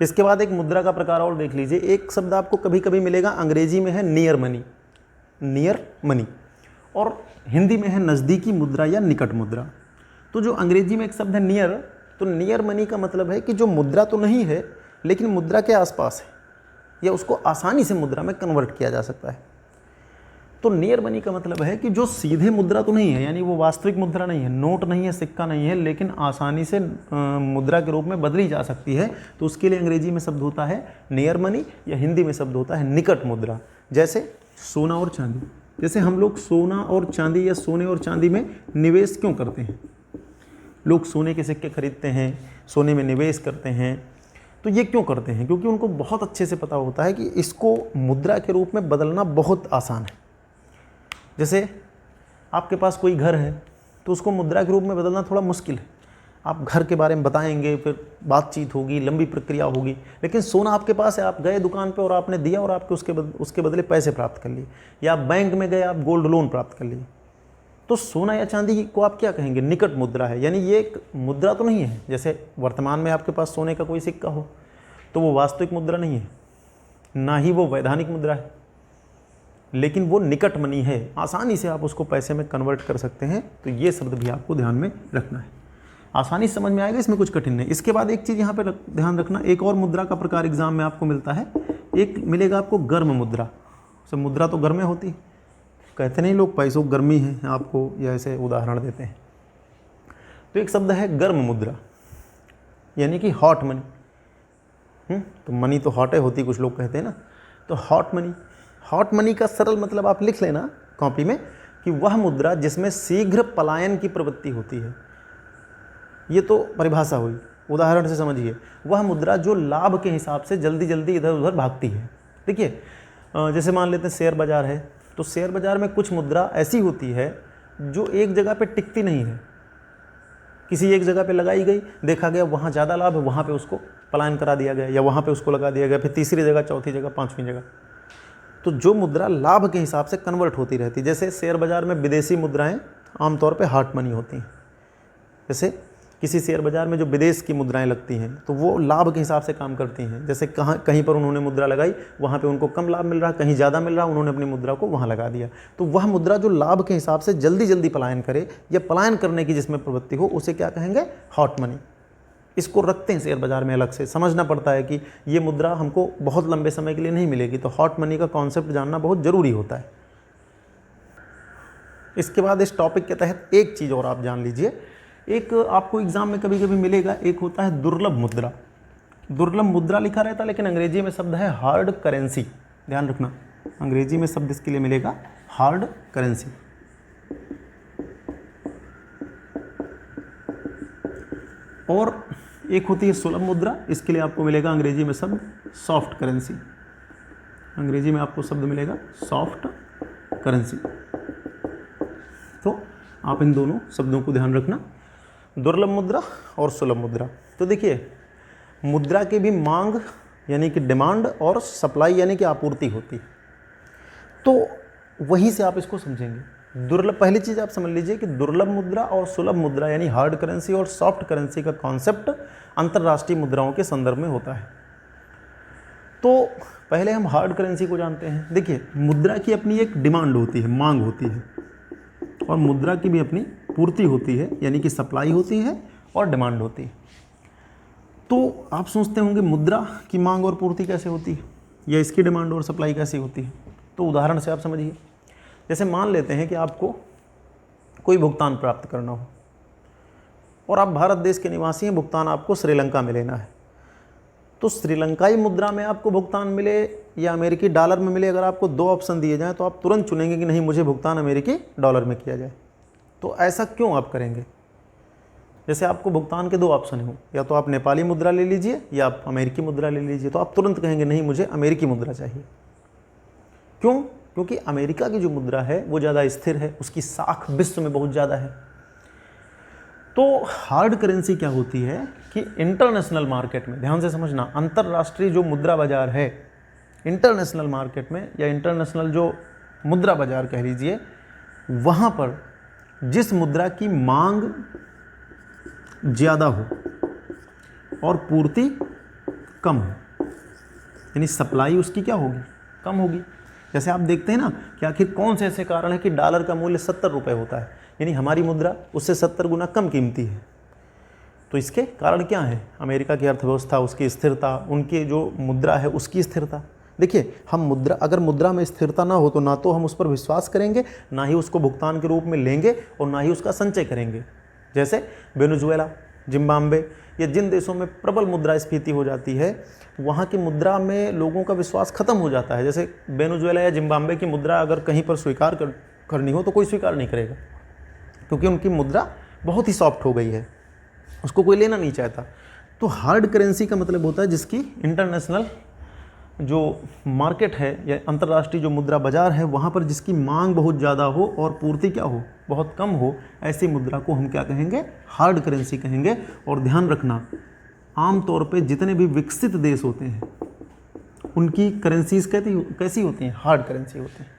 इसके बाद एक मुद्रा का प्रकार और देख लीजिए। एक शब्द आपको कभी कभी मिलेगा, अंग्रेजी में है नियर मनी, नियर मनी, और हिंदी में है नज़दीकी मुद्रा या निकट मुद्रा। तो जो अंग्रेजी में एक शब्द है नियर, तो नियर मनी का मतलब है कि जो मुद्रा तो नहीं है लेकिन मुद्रा के आसपास है, या उसको आसानी से मुद्रा में कन्वर्ट किया जा सकता है। तो नियर मनी का मतलब है कि जो सीधे मुद्रा तो नहीं है, यानी वो वास्तविक मुद्रा नहीं है, नोट नहीं है, सिक्का नहीं है, लेकिन आसानी से मुद्रा के रूप में बदली जा सकती है, तो उसके लिए अंग्रेजी में शब्द होता है नियर मनी, या हिंदी में शब्द होता है निकट मुद्रा। जैसे सोना और चांदी, जैसे हम लोग सोना और चांदी या सोने और चांदी में निवेश क्यों करते हैं? लोग सोने के सिक्के खरीदते हैं, सोने में निवेश करते हैं, तो ये क्यों करते हैं? क्योंकि उनको बहुत अच्छे से पता होता है कि इसको मुद्रा के रूप में बदलना बहुत आसान है। जैसे आपके पास कोई घर है तो उसको मुद्रा के रूप में बदलना थोड़ा मुश्किल है। आप घर के बारे में बताएंगे, फिर बातचीत होगी, लंबी प्रक्रिया होगी। लेकिन सोना आपके पास है, आप गए दुकान पे और आपने दिया और आपके उसके बदले पैसे प्राप्त कर लिए, या आप बैंक में गए, आप गोल्ड लोन प्राप्त कर लिए। तो सोना या चांदी को आप क्या कहेंगे? निकट मुद्रा है, यानी ये एक मुद्रा तो नहीं है। जैसे वर्तमान में आपके पास सोने का कोई सिक्का हो तो वो वास्तविक मुद्रा नहीं है, ना ही वो वैधानिक मुद्रा है, लेकिन वो निकट मनी है, आसानी से आप उसको पैसे में कन्वर्ट कर सकते हैं। तो ये शब्द भी आपको ध्यान में रखना है, आसानी से समझ में आएगा, इसमें कुछ कठिन नहीं। इसके बाद एक चीज़ यहाँ पे ध्यान रखना, एक और मुद्रा का प्रकार एग्जाम में आपको मिलता है, एक मिलेगा आपको गर्म मुद्रा। सब मुद्रा तो गर्म होती, कहते नहीं लोग पैसों की गर्मी है आपको, या ऐसे उदाहरण देते हैं। तो एक शब्द है गर्म मुद्रा, यानी कि हॉट मनी। तो मनी तो हॉट होती, कुछ लोग कहते हैं ना, तो हॉट मनी। हॉट मनी का सरल मतलब आप लिख लेना कॉपी में कि वह मुद्रा जिसमें शीघ्र पलायन की प्रवृत्ति होती है। ये तो परिभाषा हुई, उदाहरण से समझिए, वह मुद्रा जो लाभ के हिसाब से जल्दी जल्दी इधर उधर भागती है। देखिए, जैसे मान लेते हैं शेयर बाजार है, तो शेयर बाजार में कुछ मुद्रा ऐसी होती है जो एक जगह पे टिकती नहीं है, किसी एक जगह पे लगाई गई, देखा गया वहाँ ज़्यादा लाभ है, वहाँ पे उसको पलायन करा दिया गया, या वहाँ पे उसको लगा दिया गया, फिर तीसरी जगह, चौथी जगह, पाँचवीं जगह। तो जो मुद्रा लाभ के हिसाब से कन्वर्ट होती रहती, जैसे शेयर बाजार में विदेशी मुद्राएं आमतौर पे हॉट मनी होती हैं। जैसे किसी शेयर बाजार में जो विदेश की मुद्राएं लगती हैं तो वो लाभ के हिसाब से काम करती हैं। जैसे कहीं पर उन्होंने मुद्रा लगाई, वहाँ पे उनको कम लाभ मिल रहा, कहीं ज़्यादा मिल रहा, उन्होंने अपनी मुद्रा को वहाँ लगा दिया। तो वह मुद्रा जो लाभ के हिसाब से जल्दी जल्दी पलायन करे, या पलायन करने की जिसमें प्रवृत्ति हो, उसे क्या कहेंगे? Hot money. इसको रखते हैं शेयर बाजार में अलग से, समझना पड़ता है कि ये मुद्रा हमको बहुत लंबे समय के लिए नहीं मिलेगी, तो हॉट मनी का कॉन्सेप्ट जानना बहुत ज़रूरी होता है। इसके बाद इस टॉपिक के तहत एक चीज़ और आप जान लीजिए, एक आपको एग्जाम में कभी कभी मिलेगा, एक होता है दुर्लभ मुद्रा। दुर्लभ मुद्रा लिखा रहता है, लेकिन अंग्रेजी में शब्द है हार्ड करेंसी। ध्यान रखना, अंग्रेजी में शब्द इसके लिए मिलेगा हार्ड करेंसी। और एक होती है सुलभ मुद्रा, इसके लिए आपको मिलेगा अंग्रेजी में शब्द सॉफ्ट करेंसी। अंग्रेजी में आपको शब्द मिलेगा सॉफ्ट करेंसी। तो आप इन दोनों शब्दों को ध्यान रखना, दुर्लभ मुद्रा और सुलभ मुद्रा। तो देखिए, मुद्रा की भी मांग यानी कि डिमांड और सप्लाई यानी कि आपूर्ति होती है, तो वहीं से आप इसको समझेंगे। दुर्लभ, पहली चीज़ आप समझ लीजिए कि दुर्लभ मुद्रा और सुलभ मुद्रा यानी हार्ड करेंसी और सॉफ्ट करेंसी का कॉन्सेप्ट अंतर्राष्ट्रीय मुद्राओं के संदर्भ में होता है। तो पहले हम हार्ड करेंसी को जानते हैं। देखिए, मुद्रा की अपनी एक डिमांड होती है, मांग होती है, और मुद्रा की भी अपनी पूर्ति होती है, यानी कि सप्लाई होती है और डिमांड होती है। तो आप सोचते होंगे मुद्रा की मांग और पूर्ति कैसे होती है, या इसकी डिमांड और सप्लाई कैसी होती है। तो उदाहरण से आप समझिए, जैसे मान लेते हैं कि आपको कोई भुगतान प्राप्त करना हो, और आप भारत देश के निवासी हैं, भुगतान आपको श्रीलंका में लेना है, तो श्रीलंकाई मुद्रा में आपको भुगतान मिले या अमेरिकी डॉलर में मिले, अगर आपको 2 ऑप्शन दिए जाएँ तो आप तुरंत चुनेंगे कि नहीं, मुझे भुगतान अमेरिकी डॉलर में किया जाए। तो ऐसा क्यों आप करेंगे? जैसे आपको भुगतान के 2 ऑप्शन हो, या तो आप नेपाली मुद्रा ले लीजिए या आप अमेरिकी मुद्रा ले लीजिए, तो आप तुरंत कहेंगे नहीं, मुझे अमेरिकी मुद्रा चाहिए। क्यों? क्योंकि अमेरिका की जो मुद्रा है वो ज़्यादा स्थिर है, उसकी साख विश्व में बहुत ज़्यादा है। तो हार्ड करेंसी क्या होती है कि इंटरनेशनल मार्केट में, ध्यान से समझना, अंतर्राष्ट्रीय जो मुद्रा बाजार है, इंटरनेशनल मार्केट में या इंटरनेशनल जो मुद्रा बाजार कह लीजिए, वहाँ पर जिस मुद्रा की मांग ज़्यादा हो और पूर्ति कम हो, यानी सप्लाई उसकी क्या होगी, कम होगी। जैसे आप देखते हैं ना कि आखिर कौन से ऐसे कारण है कि डॉलर का मूल्य 70 रुपये होता है, यानी हमारी मुद्रा उससे 70 गुना कम कीमती है। तो इसके कारण क्या है? अमेरिका की अर्थव्यवस्था, उसकी स्थिरता, उनकी जो मुद्रा है उसकी स्थिरता। देखिए, हम मुद्रा, अगर मुद्रा में स्थिरता ना हो तो ना तो हम उस पर विश्वास करेंगे, ना ही उसको भुगतान के रूप में लेंगे और ना ही उसका संचय करेंगे। जैसे वेनेजुएला, जिम्बाब्वे, या जिन देशों में प्रबल मुद्रास्फीति हो जाती है, वहाँ की मुद्रा में लोगों का विश्वास खत्म हो जाता है। जैसे वेनेजुएला या जिम्बाब्वे की मुद्रा अगर कहीं पर स्वीकार करनी हो तो कोई स्वीकार नहीं करेगा, क्योंकि उनकी मुद्रा बहुत ही सॉफ्ट हो गई है, उसको कोई लेना नहीं चाहता। तो हार्ड करेंसी का मतलब होता है जिसकी इंटरनेशनल जो मार्केट है या अंतर्राष्ट्रीय जो मुद्रा बाजार है, वहाँ पर जिसकी मांग बहुत ज़्यादा हो और पूर्ति क्या हो, बहुत कम हो, ऐसी मुद्रा को हम क्या कहेंगे? हार्ड करेंसी कहेंगे। और ध्यान रखना, आमतौर पे जितने भी विकसित देश होते हैं उनकी करेंसीज कैसी होती हैं? हार्ड करेंसी होती हैं,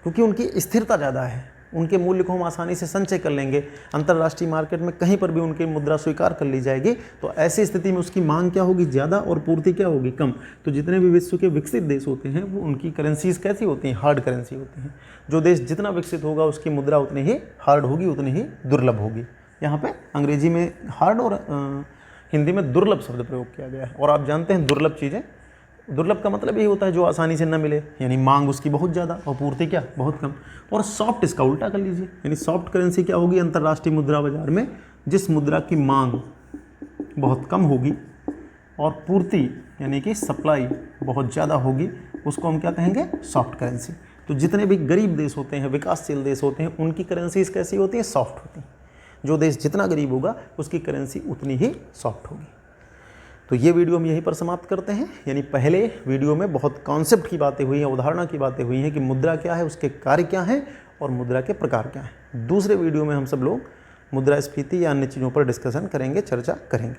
क्योंकि उनकी स्थिरता ज़्यादा है, उनके मूल्य को हम आसानी से संचय कर लेंगे, अंतर्राष्ट्रीय मार्केट में कहीं पर भी उनकी मुद्रा स्वीकार कर ली जाएगी। तो ऐसी स्थिति में उसकी मांग क्या होगी? ज़्यादा, और पूर्ति क्या होगी? कम। तो जितने भी विश्व के विकसित देश होते हैं वो उनकी करेंसीज कैसी होती हैं? हार्ड करेंसी होती हैं। जो देश जितना विकसित होगा उसकी मुद्रा उतनी ही हार्ड होगी, उतनी ही दुर्लभ होगी। यहाँ पर अंग्रेजी में हार्ड और हिंदी में दुर्लभ शब्द प्रयोग किया गया है। और आप जानते हैं दुर्लभ चीज़ें, दुर्लभ का मतलब यही होता है जो आसानी से न मिले, यानी मांग उसकी बहुत ज़्यादा और पूर्ति क्या? बहुत कम। और सॉफ्ट, इसका उल्टा कर लीजिए, यानी सॉफ्ट करेंसी क्या होगी? अंतर्राष्ट्रीय मुद्रा बाजार में जिस मुद्रा की मांग बहुत कम होगी और पूर्ति यानी कि सप्लाई बहुत ज़्यादा होगी, उसको हम क्या कहेंगे? Soft currency. तो जितने भी गरीब देश होते हैं, विकासशील देश होते हैं, उनकी करेंसीज कैसी होती है? सॉफ्ट होती हैं। जो देश जितना गरीब होगा उसकी करेंसी उतनी ही सॉफ्ट होगी। तो ये वीडियो हम यहीं पर समाप्त करते हैं। यानी पहले वीडियो में बहुत कॉन्सेप्ट की बातें हुई हैं, उदाहरण की बातें हुई हैं कि मुद्रा क्या है, उसके कार्य क्या हैं और मुद्रा के प्रकार क्या हैं। दूसरे वीडियो में हम सब लोग मुद्रास्फीति या अन्य चीज़ों पर डिस्कशन करेंगे, चर्चा करेंगे।